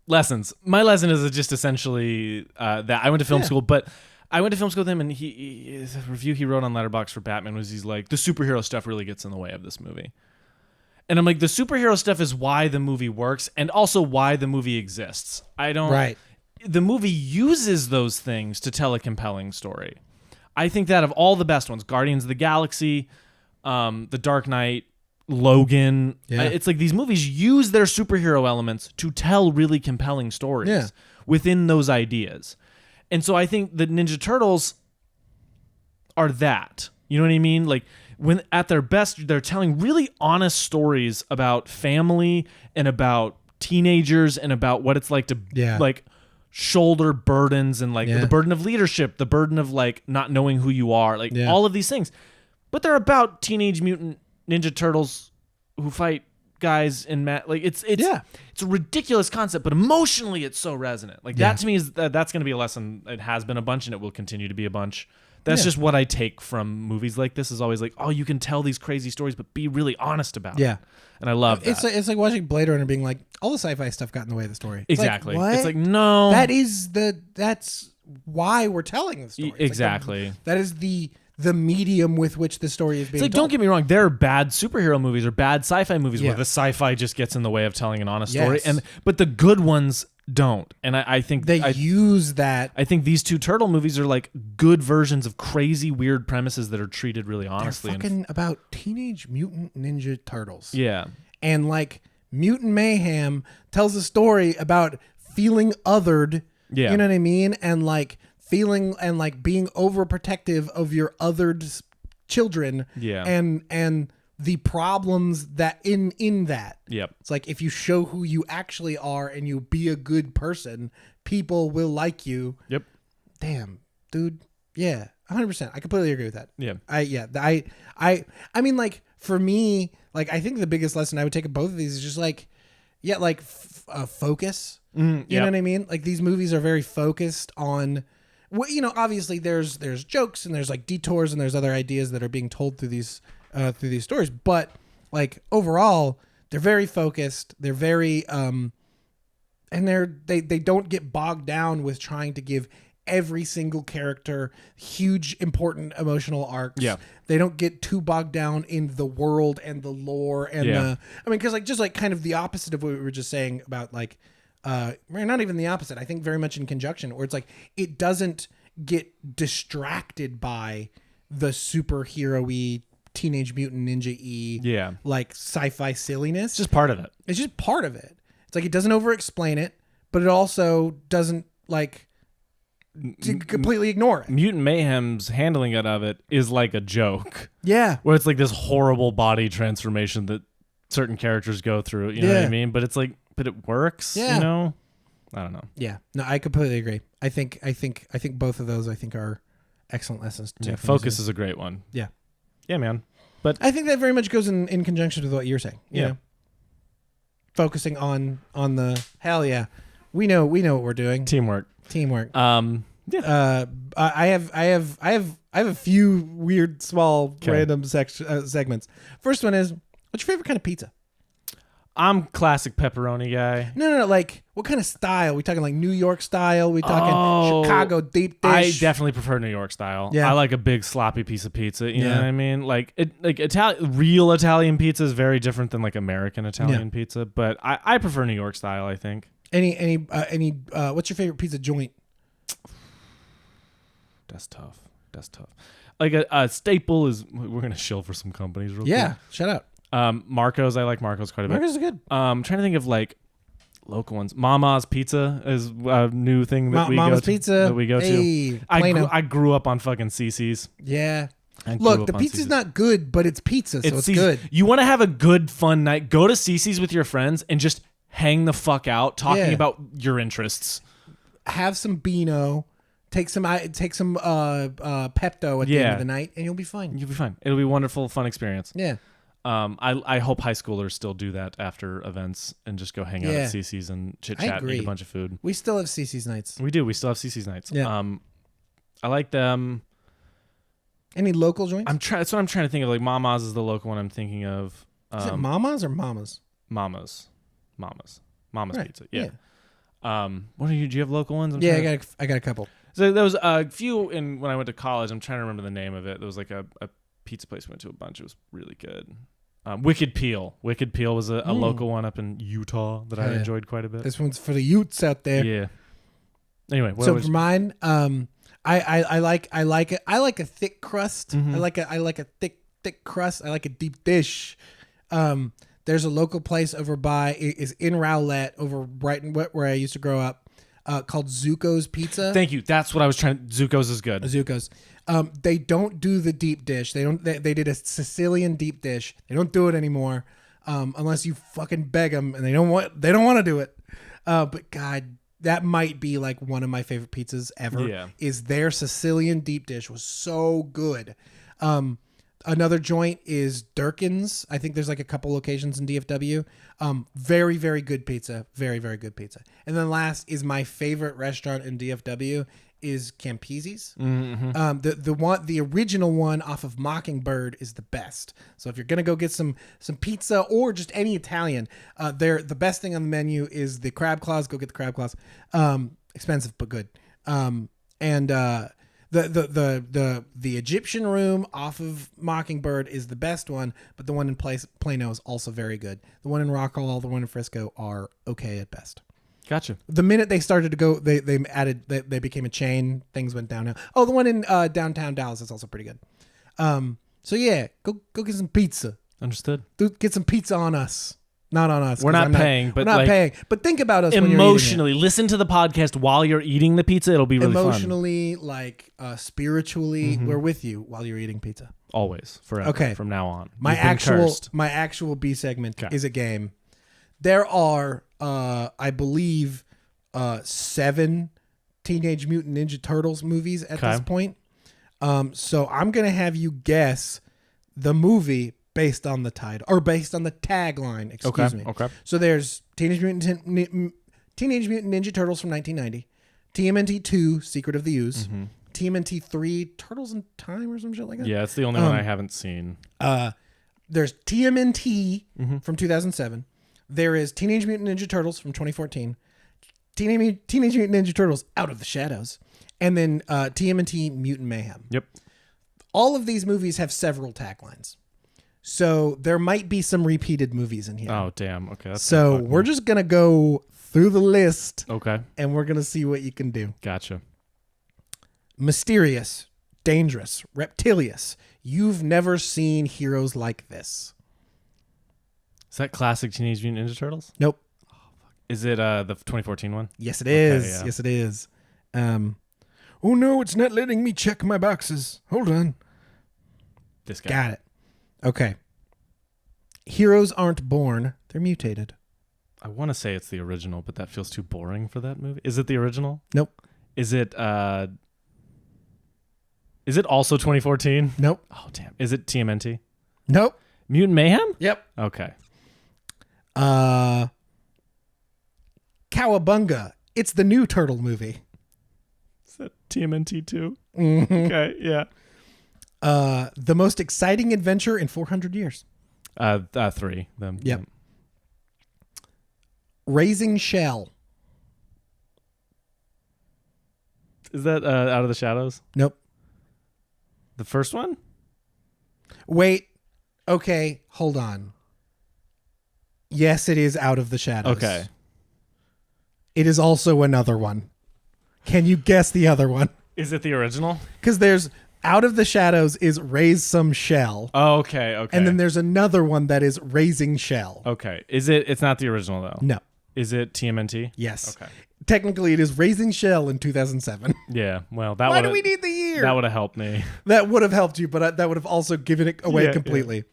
lessons. My lesson is just essentially that I went to film school, but I went to film school with him, and the review he wrote on Letterboxd for Batman was he's like, the superhero stuff really gets in the way of this movie. And I'm like, the superhero stuff is why the movie works and also why the movie exists. Right. The movie uses those things to tell a compelling story. I think that of all the best ones, Guardians of the Galaxy, The Dark Knight, Logan, it's like these movies use their superhero elements to tell really compelling stories within those ideas. And so I think the Ninja Turtles are that. You know what I mean? Like when at their best, they're telling really honest stories about family and about teenagers and about what it's like to like shoulder burdens and like the burden of leadership, the burden of like not knowing who you are, like all of these things. But they're about Teenage Mutant Ninja Turtles who fight guys in like it's a ridiculous concept, but emotionally it's so resonant. Like that to me is that's going to be a lesson. It has been a bunch and it will continue to be a bunch. That's just what I take from movies like this is always like, oh, you can tell these crazy stories, but be really honest about it. And I love that. It's like watching Blade Runner being like, all the sci-fi stuff got in the way of the story. Exactly. Like, it's like, no. That's why we're telling the story. Exactly. That is the medium with which the story is being told. Don't get me wrong, there are bad superhero movies or bad sci-fi movies where the sci-fi just gets in the way of telling an honest story, but the good ones don't. And I think they use that. I think these two turtle movies are like good versions of crazy weird premises that are treated really honestly. They're fucking about Teenage Mutant Ninja Turtles. Yeah. And like Mutant Mayhem tells a story about feeling othered. Yeah. You know what I mean? And like feeling and like being overprotective of your othered children. Yeah. And the problems that in that. Yep. It's like if you show who you actually are and you be a good person, people will like you. Yep. Damn, dude. Yeah. 100%. I completely agree with that. Yeah. I mean, like for me, like I think the biggest lesson I would take of both of these is just like, focus. You know what I mean? Like these movies are very focused on, you know, obviously there's jokes and there's like detours and there's other ideas that are being told through these stories, but like overall they're very focused. They're very and they don't get bogged down with trying to give every single character huge important emotional arcs. Yeah. They don't get too bogged down in the world and the lore and I mean, because like just like kind of the opposite of what we were just saying about like not even the opposite. I think very much in conjunction, where it's like it doesn't get distracted by the superhero-y Teenage Mutant Ninja-y like sci-fi silliness. It's just part of it. It's just part of it. It's like it doesn't over-explain it, but it also doesn't like to completely ignore it. Mutant Mayhem's handling of it is like a joke. Yeah. Where it's like this horrible body transformation that certain characters go through. You know what I mean? But it's like, but it works. Yeah. You know? I don't know. Yeah. No, I completely agree. I think both of those are excellent lessons. Focus is a great one. Yeah. Yeah, man. But I think that very much goes in conjunction with what you're saying. You know? Focusing on the hell yeah. We know what we're doing. Teamwork. Yeah. I have a few weird small random segments. First one is, what's your favorite kind of pizza? I'm classic pepperoni guy. No. Like, what kind of style? We talking like New York style? We talking Chicago deep dish? I definitely prefer New York style. Yeah. I like a big sloppy piece of pizza. You know what I mean? Like real Italian pizza is very different than like American Italian pizza. But I prefer New York style. I think. Any what's your favorite pizza joint? That's tough. Like a staple is, we're gonna shill for some companies real quick. Yeah, shout out. Marco's. I like Marco's quite a bit. Marco's is good. I'm trying to think of like local ones. Mama's Pizza is a new thing that we Mama's go to. Pizza That we go to. I grew up on fucking CC's. Yeah. Look, the pizza's not good, but it's pizza, so it's good. You want to have a good, fun night, go to CC's with your friends and just hang the fuck out talking about your interests. Have some Beano. Take some Pepto at the end of the night, and you'll be fine. You'll be fine. It'll be a wonderful, fun experience. Yeah. I hope high schoolers still do that after events and just go hang out at CC's and chit chat and eat a bunch of food. We still have CC's nights. We do. We still have CC's nights. Yeah. I like them. Any local joints? That's what I'm trying to think of. Like Mama's is the local one I'm thinking of. Is it Mama's or Mama's? Mama's right. Pizza. Yeah. What are you? Do you have local ones? I got a couple. So there was a few when I went to college. I'm trying to remember the name of it. There was like a pizza place we went to a bunch. It was really good. Wicked Peel. Wicked Peel was a local one up in Utah that I enjoyed quite a bit. This one's for the Utes out there. Yeah. Anyway, so for mine, I like a thick crust. Mm-hmm. I like a thick crust. I like a deep dish. There's a local place over by is in Rowlett over right in where I used to grow up. Called Zuko's Pizza. Thank you. That's what I was trying. Zuko's is good. Zuko's. They don't do the deep dish. They did a Sicilian deep dish. They don't do it anymore, unless you fucking beg them, and they don't want to do it. But God, that might be like one of my favorite pizzas ever. Yeah. Is their Sicilian deep dish was so good. Another joint is Durkin's. I think there's like a couple locations in DFW. Very, very good pizza. Very, very good pizza. And then last is my favorite restaurant in DFW is Campisi's. Mm-hmm. The original one off of Mockingbird is the best. So if you're gonna go get some pizza or just any Italian, the best thing on the menu is the crab claws. Go get the crab claws. Expensive but good. The Egyptian room off of Mockingbird is the best one, but the one in Plano is also very good. The one in Rockwall, the one in Frisco are okay at best. Gotcha. The minute they started to go, they became a chain. Things went downhill. Oh, the one in downtown Dallas is also pretty good. So yeah, go get some pizza. Understood. Get some pizza on us. Not on us. We're not paying, but think about us emotionally. Listen to the podcast while you're eating the pizza. It'll be really emotionally, fun. Spiritually, we're with you while you're eating pizza. Always, forever. Okay, from now on. My actual B segment is a game. There are, I believe, 7 Teenage Mutant Ninja Turtles movies at this point. So I'm gonna have you guess the movie based on the title or based on the tagline. Excuse me. Okay. So there's Teenage Mutant Ninja Turtles from 1990, TMNT 2, Secret of the Ooze, TMNT 3, Turtles in Time or some shit like that. Yeah, it's the only one I haven't seen. There's TMNT from 2007. There is Teenage Mutant Ninja Turtles from 2014. Teenage Mutant Ninja Turtles Out of the Shadows, and then TMNT Mutant Mayhem. Yep. All of these movies have several taglines. So there might be some repeated movies in here. Oh, damn. Okay. So we're just going to go through the list. Okay. And we're going to see what you can do. Gotcha. Mysterious, dangerous, reptilious. You've never seen heroes like this. Is that classic Teenage Mutant Ninja Turtles? Nope. Oh, fuck. Is it the 2014 one? Yes, it is. Okay, yeah. Yes, it is. Oh no, it's not letting me check my boxes. Hold on. This guy. Got it. Okay. Heroes aren't born, they're mutated. I want to say it's the original, but that feels too boring for that movie. Is it the original? Nope. Is it also 2014? Nope. Oh, damn. Is it TMNT? Nope. Mutant Mayhem? Yep. Okay. Cowabunga. It's the new turtle movie. Is that TMNT too? Mm-hmm. Okay, yeah. The most exciting adventure in 400 years. 3. Them. Yep. Raising Shell. Is that Out of the Shadows? Nope. The first one? Wait. Okay, hold on. Yes, it is Out of the Shadows. Okay. It is also another one. Can you guess the other one? Is it the original? Because there's Out of the Shadows is Raise Some Shell. Oh, okay. And then there's another one that is Raising Shell. Okay. It's not the original though? No. Is it TMNT? Yes. Okay. Technically, it is Raising Shell in 2007. Yeah. Well, that Why do we need the year? That would have helped me. That would have helped you, but that would have also given it away completely.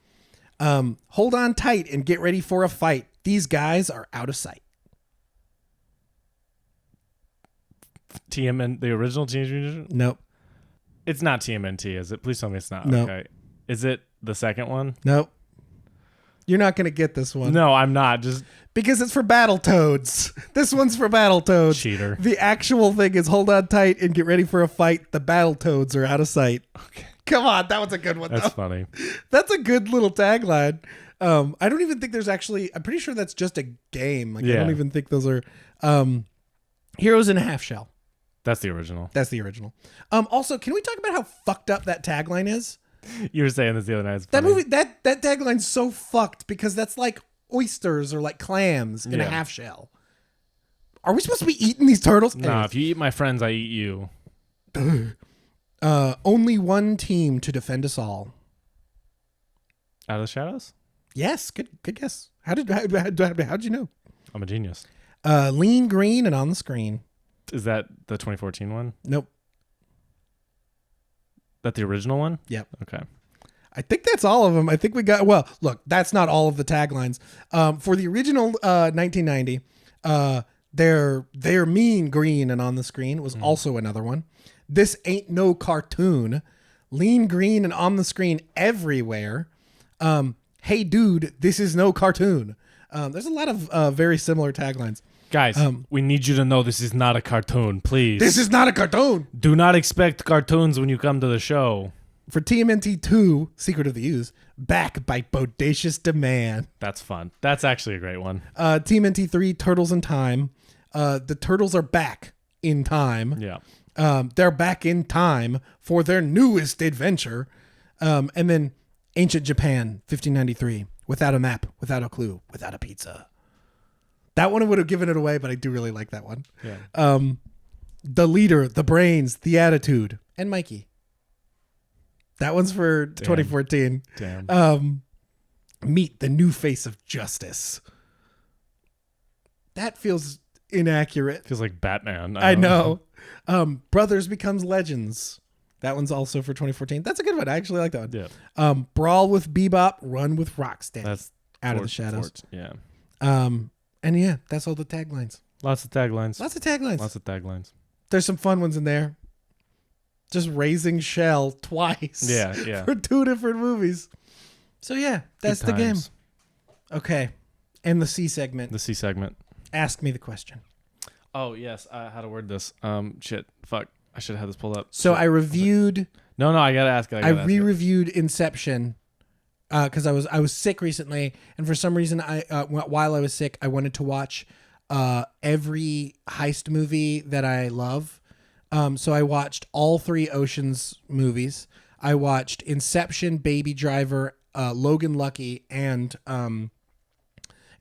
Yeah. Hold on tight and get ready for a fight. These guys are out of sight. The original Teenage Mutant Ninja? Nope. It's not TMNT, is it? Please tell me it's not. Nope. Okay. Is it the second one? Nope. You're not going to get this one. No, I'm not. Just because it's for Battletoads. This one's for Battletoads. Cheater. The actual thing is hold on tight and get ready for a fight. The Battletoads are out of sight. Okay. Come on, that was a good one. That's though. funny. That's a good little tagline. I don't even think there's actually. I'm pretty sure that's just a game. Like I don't even think those are Heroes in a Half Shell. That's the original. That's the original. Also, can we talk about how fucked up that tagline is? You were saying this the other night. That movie, that tagline's so fucked because that's like oysters or like clams in a half shell. Are we supposed to be eating these turtles? No, if you eat my friends, I eat you. Only one team to defend us all. Out of the Shadows? Yes, good guess. How'd you know? I'm a genius. Lean Green and On the Screen. Is that the 2014 one? Nope. That the original one? Yep. Okay. I think that's all of them. I think we got, well, look, that's not all of the taglines. For the original 1990, they're Mean Green and On the Screen was also another one. This Ain't No Cartoon. Lean Green and On the Screen everywhere. Hey dude, this is no cartoon. There's a lot of very similar taglines. Guys, we need you to know this is not a cartoon, please. This is not a cartoon. Do not expect cartoons when you come to the show. For TMNT 2, Secret of the Ooze, back by Bodacious Demand. That's fun. That's actually a great one. TMNT 3, Turtles in Time. The Turtles are back in time. Yeah. They're back in time for their newest adventure. And then Ancient Japan, 1593. Without a map, without a clue, without a pizza. That one would have given it away, but I do really like that one. Yeah. The Leader, The Brains, The Attitude, and Mikey. That one's for 2014. Damn. Meet the New Face of Justice. That feels inaccurate. Feels like Batman. I know. Brothers Becomes Legends. That one's also for 2014. That's a good one. I actually like that one. Yeah. Brawl with Bebop, Run with Rocksteady. That's Out of the Shadows. Yeah. And yeah, that's all the taglines. Lots of taglines. Lots of taglines. Lots of taglines. There's some fun ones in there. Just Raising Shell twice. Yeah. For 2 different movies. So yeah, that's the game. Okay. And the C segment. The C segment. Ask me the question. Oh, yes. How to word this. Shit. Fuck. I should have had this pulled up. So I reviewed. No, I gotta ask it. I re-reviewed Inception because I was sick recently, and for some reason, while I was sick, I wanted to watch every heist movie that I love. So I watched all 3 Ocean's movies. I watched Inception, Baby Driver, Logan Lucky, and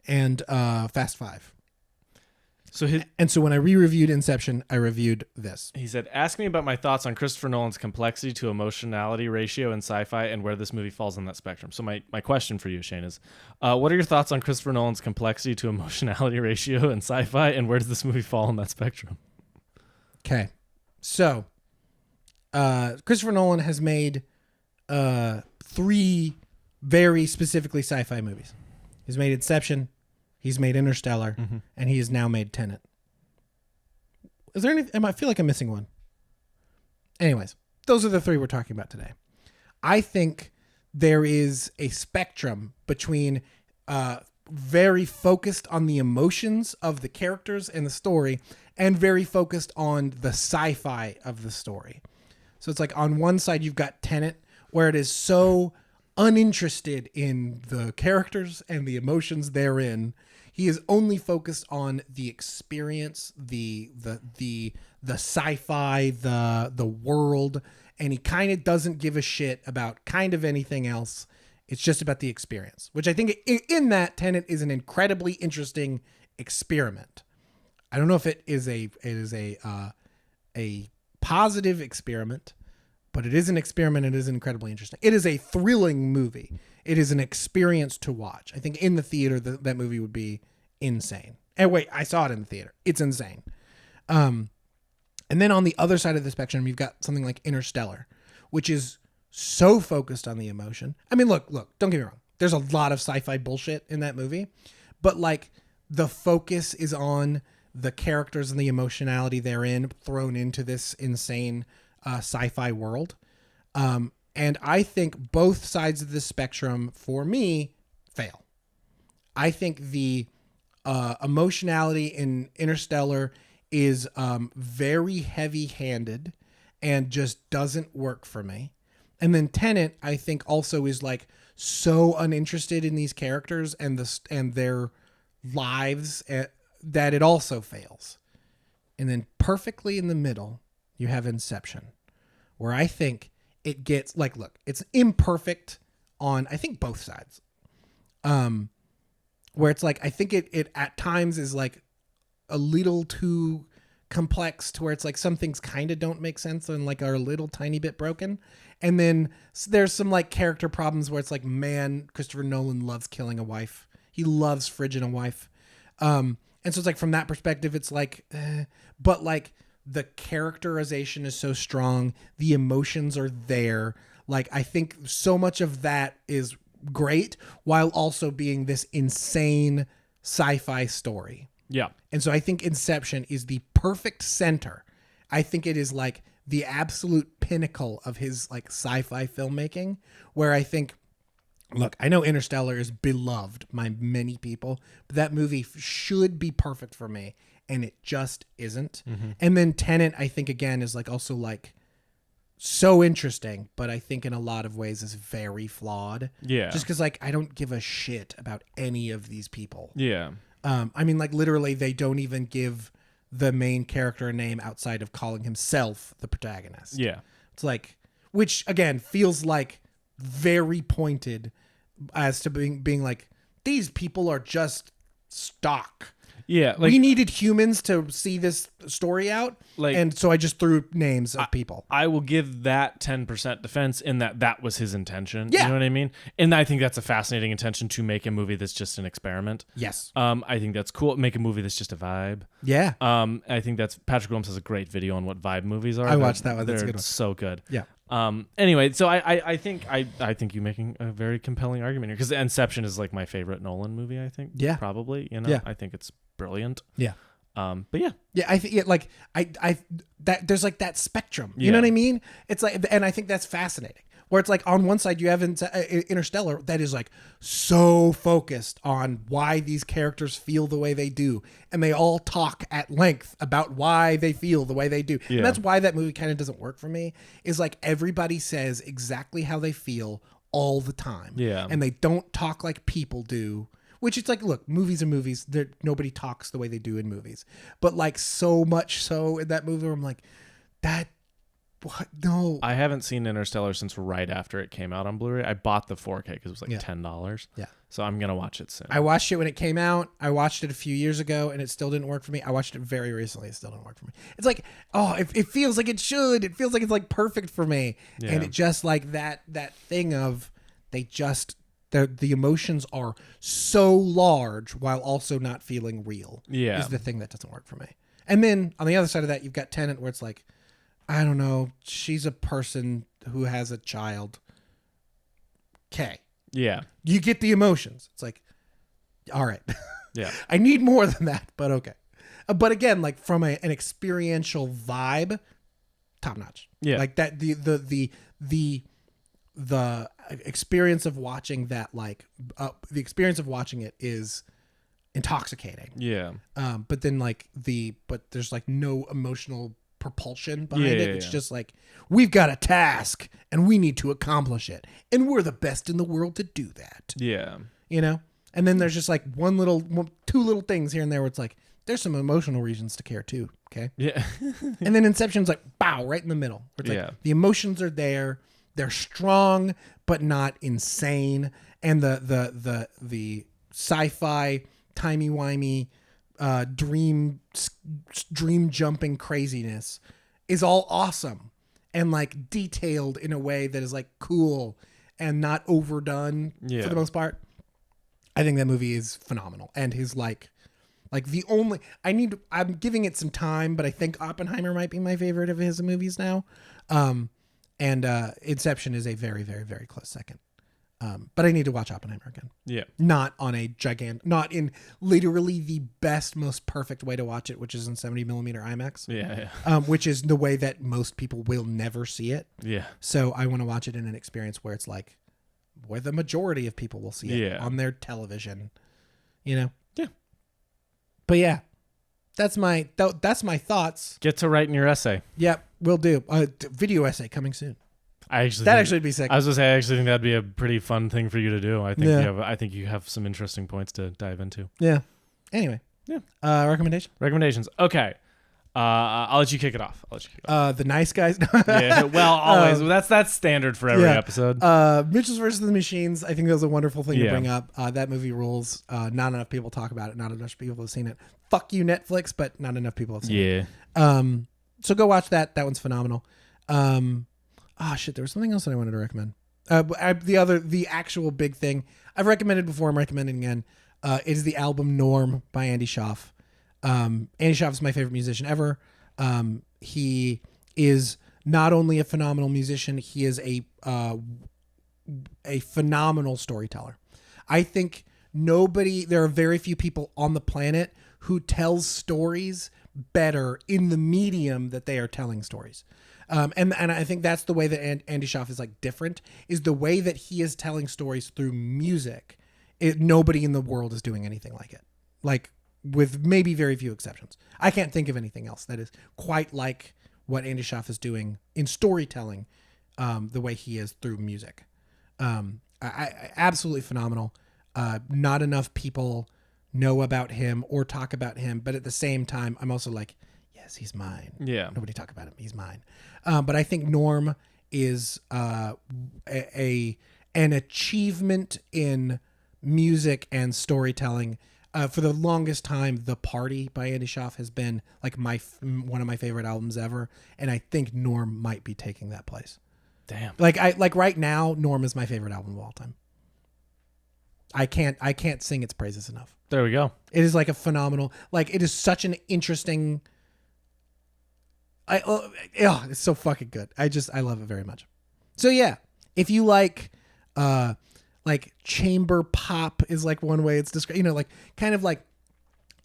Fast 5. So when I re-reviewed Inception, I reviewed this. He said, ask me about my thoughts on Christopher Nolan's complexity to emotionality ratio in sci-fi and where this movie falls on that spectrum. So my question for you, Shane, is what are your thoughts on Christopher Nolan's complexity to emotionality ratio in sci-fi and where does this movie fall on that spectrum? Okay. So Christopher Nolan has made 3 very specifically sci-fi movies. He's made Inception, he's made Interstellar, and he has now made Tenet. Is there any? I feel like I'm missing one. Anyways, those are the 3 we're talking about today. I think there is a spectrum between very focused on the emotions of the characters and the story and very focused on the sci-fi of the story. So it's like on one side you've got Tenet, where it is so uninterested in the characters and the emotions therein. He is only focused on the experience, the sci-fi, the world, and he kind of doesn't give a shit about kind of anything else. It's just about the experience, which I think in that Tenet is an incredibly interesting experiment. I don't know if it is a positive experiment, but it is an experiment. It is incredibly interesting. It is a thrilling movie. It is an experience to watch. I think in the theater, that movie would be insane. And wait, I saw it in the theater. It's insane. And then on the other side of the spectrum, you've got something like Interstellar, which is so focused on the emotion. I mean, look, don't get me wrong. There's a lot of sci-fi bullshit in that movie, but like the focus is on the characters and the emotionality therein thrown into this insane sci-fi world. And I think both sides of the spectrum for me fail. I think the emotionality in Interstellar is very heavy-handed and just doesn't work for me. And then Tenet, I think, also is like so uninterested in these characters and their lives that it also fails. And then perfectly in the middle, you have Inception, where I think it gets like, look, it's imperfect on, I think, both sides. Where it's like, I think it at times is like a little too complex to where it's like some things kind of don't make sense and like are a little tiny bit broken. And then there's some like character problems where it's like, man, Christopher Nolan loves killing a wife. He loves fridging a wife. And so it's like from that perspective, it's like, but like the characterization is so strong. The emotions are there. Like, I think so much of that is great while also being this insane sci-fi story. Yeah. And so I think Inception is the perfect center. I think it is like the absolute pinnacle of his like sci-fi filmmaking, where I think, look, I know Interstellar is beloved by many people, but that movie should be perfect for me, and it just isn't. Mm-hmm. And then Tenet, I think, again, is like also like so interesting, but I think in a lot of ways is very flawed. Yeah. Just because like I don't give a shit about any of these people. Yeah. I mean, like literally, they don't even give the main character a name outside of calling himself the protagonist. Yeah. It's like, which again feels like very pointed as to being like, these people are just stock. Yeah, like, we needed humans to see this story out, like, and so I just threw names of people. I will give that 10% defense in that was his intention. Yeah. You know what I mean? And I think that's a fascinating intention, to make a movie that's just an experiment. Yes. I think that's cool. Make a movie that's just a vibe. Yeah. I think that's Patrick Williams has a great video on what vibe movies are. I watched that one. That's a They're good one. so good. Yeah. Anyway, so I think you're making a very compelling argument here, because Inception is like my favorite Nolan movie. I think. Yeah. Probably. You know. Yeah. I think it's brilliant. Yeah. But yeah. Yeah, I think like I that there's like that spectrum. You Yeah. know what I mean? It's like, and I think that's fascinating. Where it's like on one side you have Interstellar that is like so focused on why these characters feel the way they do, and they all talk at length about why they feel the way they do. Yeah. And that's why that movie kind of doesn't work for me. Is like everybody says exactly how they feel all the time. Yeah. And they don't talk like people do. Which it's like, look, movies are movies. Nobody talks the way they do in movies. But like so much so in that movie where I'm like, what? No. I haven't seen Interstellar since right after it came out on Blu-ray. I bought the 4K because it was like Yeah. $10. Yeah. So I'm going to watch it soon. I watched it when it came out. I watched it a few years ago and it still didn't work for me. I watched it very recently. It still didn't work for me. It's like, it feels like it should. It feels like it's like perfect for me. Yeah. And it just like that thing of the emotions are so large while also not feeling real. Yeah. Is the thing that doesn't work for me. And then on the other side of that, you've got Tenet, where it's like, I don't know. She's a person who has a child. Okay. Yeah. You get the emotions. It's like, all right. Yeah. I need more than that, but okay. But again, like from an experiential vibe, top notch. Yeah. Like that the experience of watching that, like the experience of watching it is intoxicating. Yeah. But then but there's like no emotional propulsion behind it. It's just like, we've got a task and we need to accomplish it, and we're the best in the world to do that. Yeah. You know? And then there's just like two little things here and there where it's like, there's some emotional reasons to care too. Okay. Yeah. And then Inception's like, bow, right in the middle. Where it's like, the emotions are there. They're strong, but not insane. And the sci-fi, timey-wimey, dream jumping craziness is all awesome and like detailed in a way that is like cool and not overdone for the most part. I think that movie is phenomenal, and his like the only I'm giving it some time, but I think Oppenheimer might be my favorite of his movies now. And Inception is a very, very, very close second. But I need to watch Oppenheimer again. Yeah. Not not in literally the best, most perfect way to watch it, which is in 70 millimeter IMAX. Yeah. Which is the way that most people will never see it. Yeah. So I want to watch it in an experience where it's like, where the majority of people will see it on their television, you know? Yeah. But yeah, that's my thoughts. Get to writing your essay. Yep, will do. Video essay coming soon. Actually would be sick. I was gonna say, I actually think that'd be a pretty fun thing for you to do. I think you have some interesting points to dive into. Yeah. Anyway. Yeah. Recommendations. Okay. I'll let you kick it off. The Nice Guys. Yeah. Well, always. That's standard for every episode. Mitchell's versus the Machines. I think that was a wonderful thing to bring up. That movie rules. Not enough people talk about it. Not enough people have seen it. Fuck you, Netflix, but not enough people have seen it. Yeah. So go watch that. That one's phenomenal. Shit. There was something else that I wanted to recommend. The actual big thing I've recommended before, I'm recommending again, is the album Norm by Andy Schaaf. Andy Schaaf is my favorite musician ever. He is not only a phenomenal musician, he is a phenomenal storyteller. I think there are very few people on the planet who tells stories better in the medium that they are telling stories. And I think that's the way that Andy Schaaf is like different, is the way that he is telling stories through music. Nobody in the world is doing anything like it. Like, with maybe very few exceptions. I can't think of anything else that is quite like what Andy Schaaf is doing in storytelling, the way he is through music. Absolutely phenomenal. Not enough people know about him or talk about him, but at the same time, I'm also like, yes, he's mine. Yeah. Nobody talk about him. He's mine. But I think Norm is an achievement in music and storytelling. For the longest time, The Party by Andy Schaaf has been like one of my favorite albums ever, and I think Norm might be taking that place. Damn. Like right now, Norm is my favorite album of all time. I can't sing its praises enough. There we go. It is like a phenomenal, like it is such an interesting. It's so fucking good. I love it very much. So yeah, if you like chamber pop is like one way it's described, like kind of like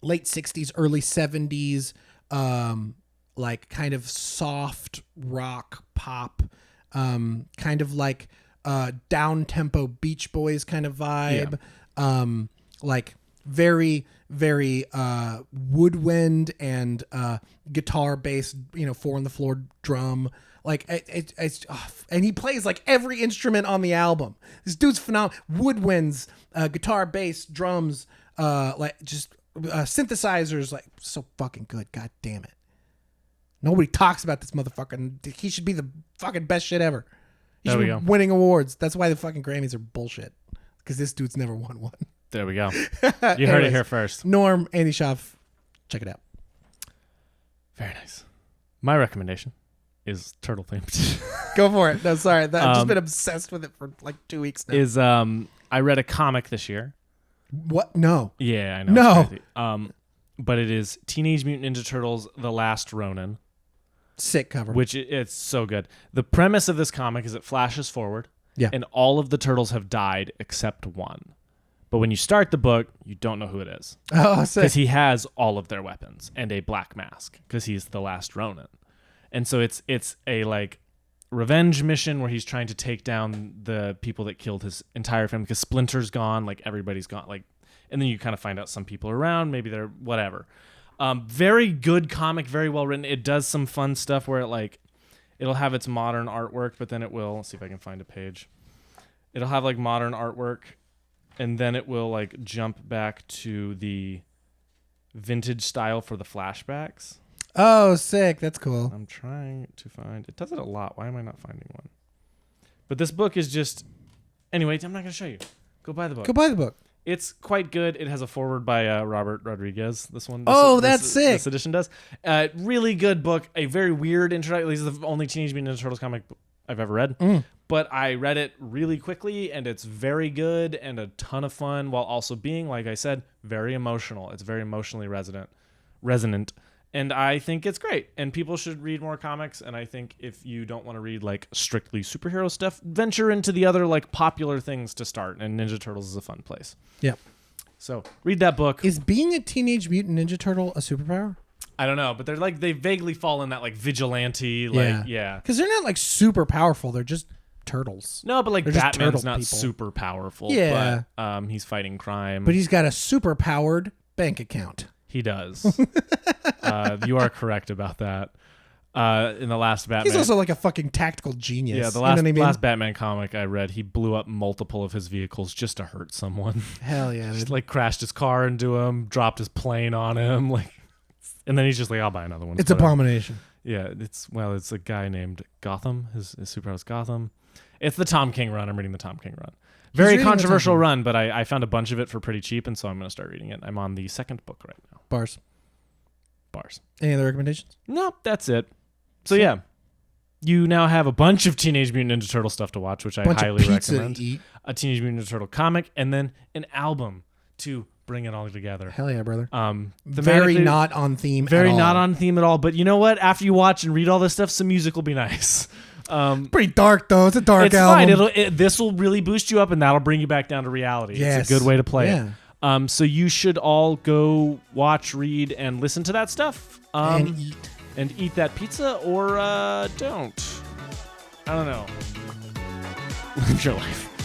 late 60s, early 70s, like kind of soft rock pop, kind of like down tempo Beach Boys kind of vibe, like very, very woodwind and guitar bass, 4 on the floor drum. Like it's and he plays like every instrument on the album. This dude's phenomenal. Woodwinds, guitar, bass, drums, like just synthesizers, like so fucking good. God damn it! Nobody talks about this motherfucker. He should be the fucking best shit ever. He should be winning awards. That's why the fucking Grammys are bullshit, because this dude's never won one. There we go. You heard it here first. Norm, Andy Schaaf, check it out. Very nice. My recommendation is turtle themed. Go for it. No, sorry. I've just been obsessed with it for like 2 weeks now. I read a comic this year. What? No. Yeah, I know. No. But it is Teenage Mutant Ninja Turtles: The Last Ronin. Sick cover. Which it's so good. The premise of this comic is it flashes forward. Yeah. And all of the turtles have died except one. But when you start the book, you don't know who it is. Oh, sick. Because he has all of their weapons and a black mask because he's the last Ronin. And so it's a like revenge mission where he's trying to take down the people that killed his entire family because Splinter's gone, like everybody's gone, like, and then you kind of find out some people are around, maybe they're whatever. Very good comic, very well written. It does some fun stuff where it'll have its modern artwork, but then it will, let's see if I can find a page. It'll have like modern artwork, and then it will like jump back to the vintage style for the flashbacks. Oh, sick. That's cool. I'm trying to find... It does it a lot. Why am I not finding one? But this book is just... Anyway, I'm not going to show you. Go buy the book. Go buy the book. It's quite good. It has a foreword by Robert Rodriguez. This one. That's sick. This edition does. Really good book. A very weird introduction. This is the only Teenage Mutant Ninja Turtles comic I've ever read. But I read it really quickly, and it's very good and a ton of fun, while also being, like I said, very emotional. It's very emotionally resonant. And I think it's great. And people should read more comics. And I think if you don't want to read like strictly superhero stuff, venture into the other like popular things to start. And Ninja Turtles is a fun place. Yeah. So read that book. Is being a Teenage Mutant Ninja Turtle a superpower? I don't know, but they're like, they vaguely fall in that like vigilante, like, yeah. Because they're not like super powerful. They're just turtles. No, but like They're just Batman's turtle not people. super powerful. Yeah. But he's fighting crime. But he's got a super powered bank account. He does. You are correct about that. In the last Batman, he's also like a fucking tactical genius. Yeah, the last Batman comic I read, he blew up multiple of his vehicles just to hurt someone. Hell yeah. Just like crashed his car into him, dropped his plane on him, like, and then he's just like, I'll buy another one. It's Abomination. Yeah, it's a guy named Gotham. His superhero is Gotham. It's the Tom King run. I'm reading the Tom King run. Very controversial run, but I found a bunch of it for pretty cheap, and so I'm going to start reading it. I'm on the second book right now. Bars. Bars. Any other recommendations? No, that's it. So yeah, you now have a bunch of Teenage Mutant Ninja Turtle stuff to watch, which I highly recommend. A Teenage Mutant Ninja Turtle comic, and then an album to bring it all together. Hell yeah, brother. Very not on theme. Very not on theme at all. But you know what? After you watch and read all this stuff, some music will be nice. Pretty dark though. It's a dark album. Fine. This will really boost you up, and that'll bring you back down to reality. Yes. It's a good way to play it. So you should all go watch, read, and listen to that stuff. And eat that pizza, or don't. I don't know. Live your life.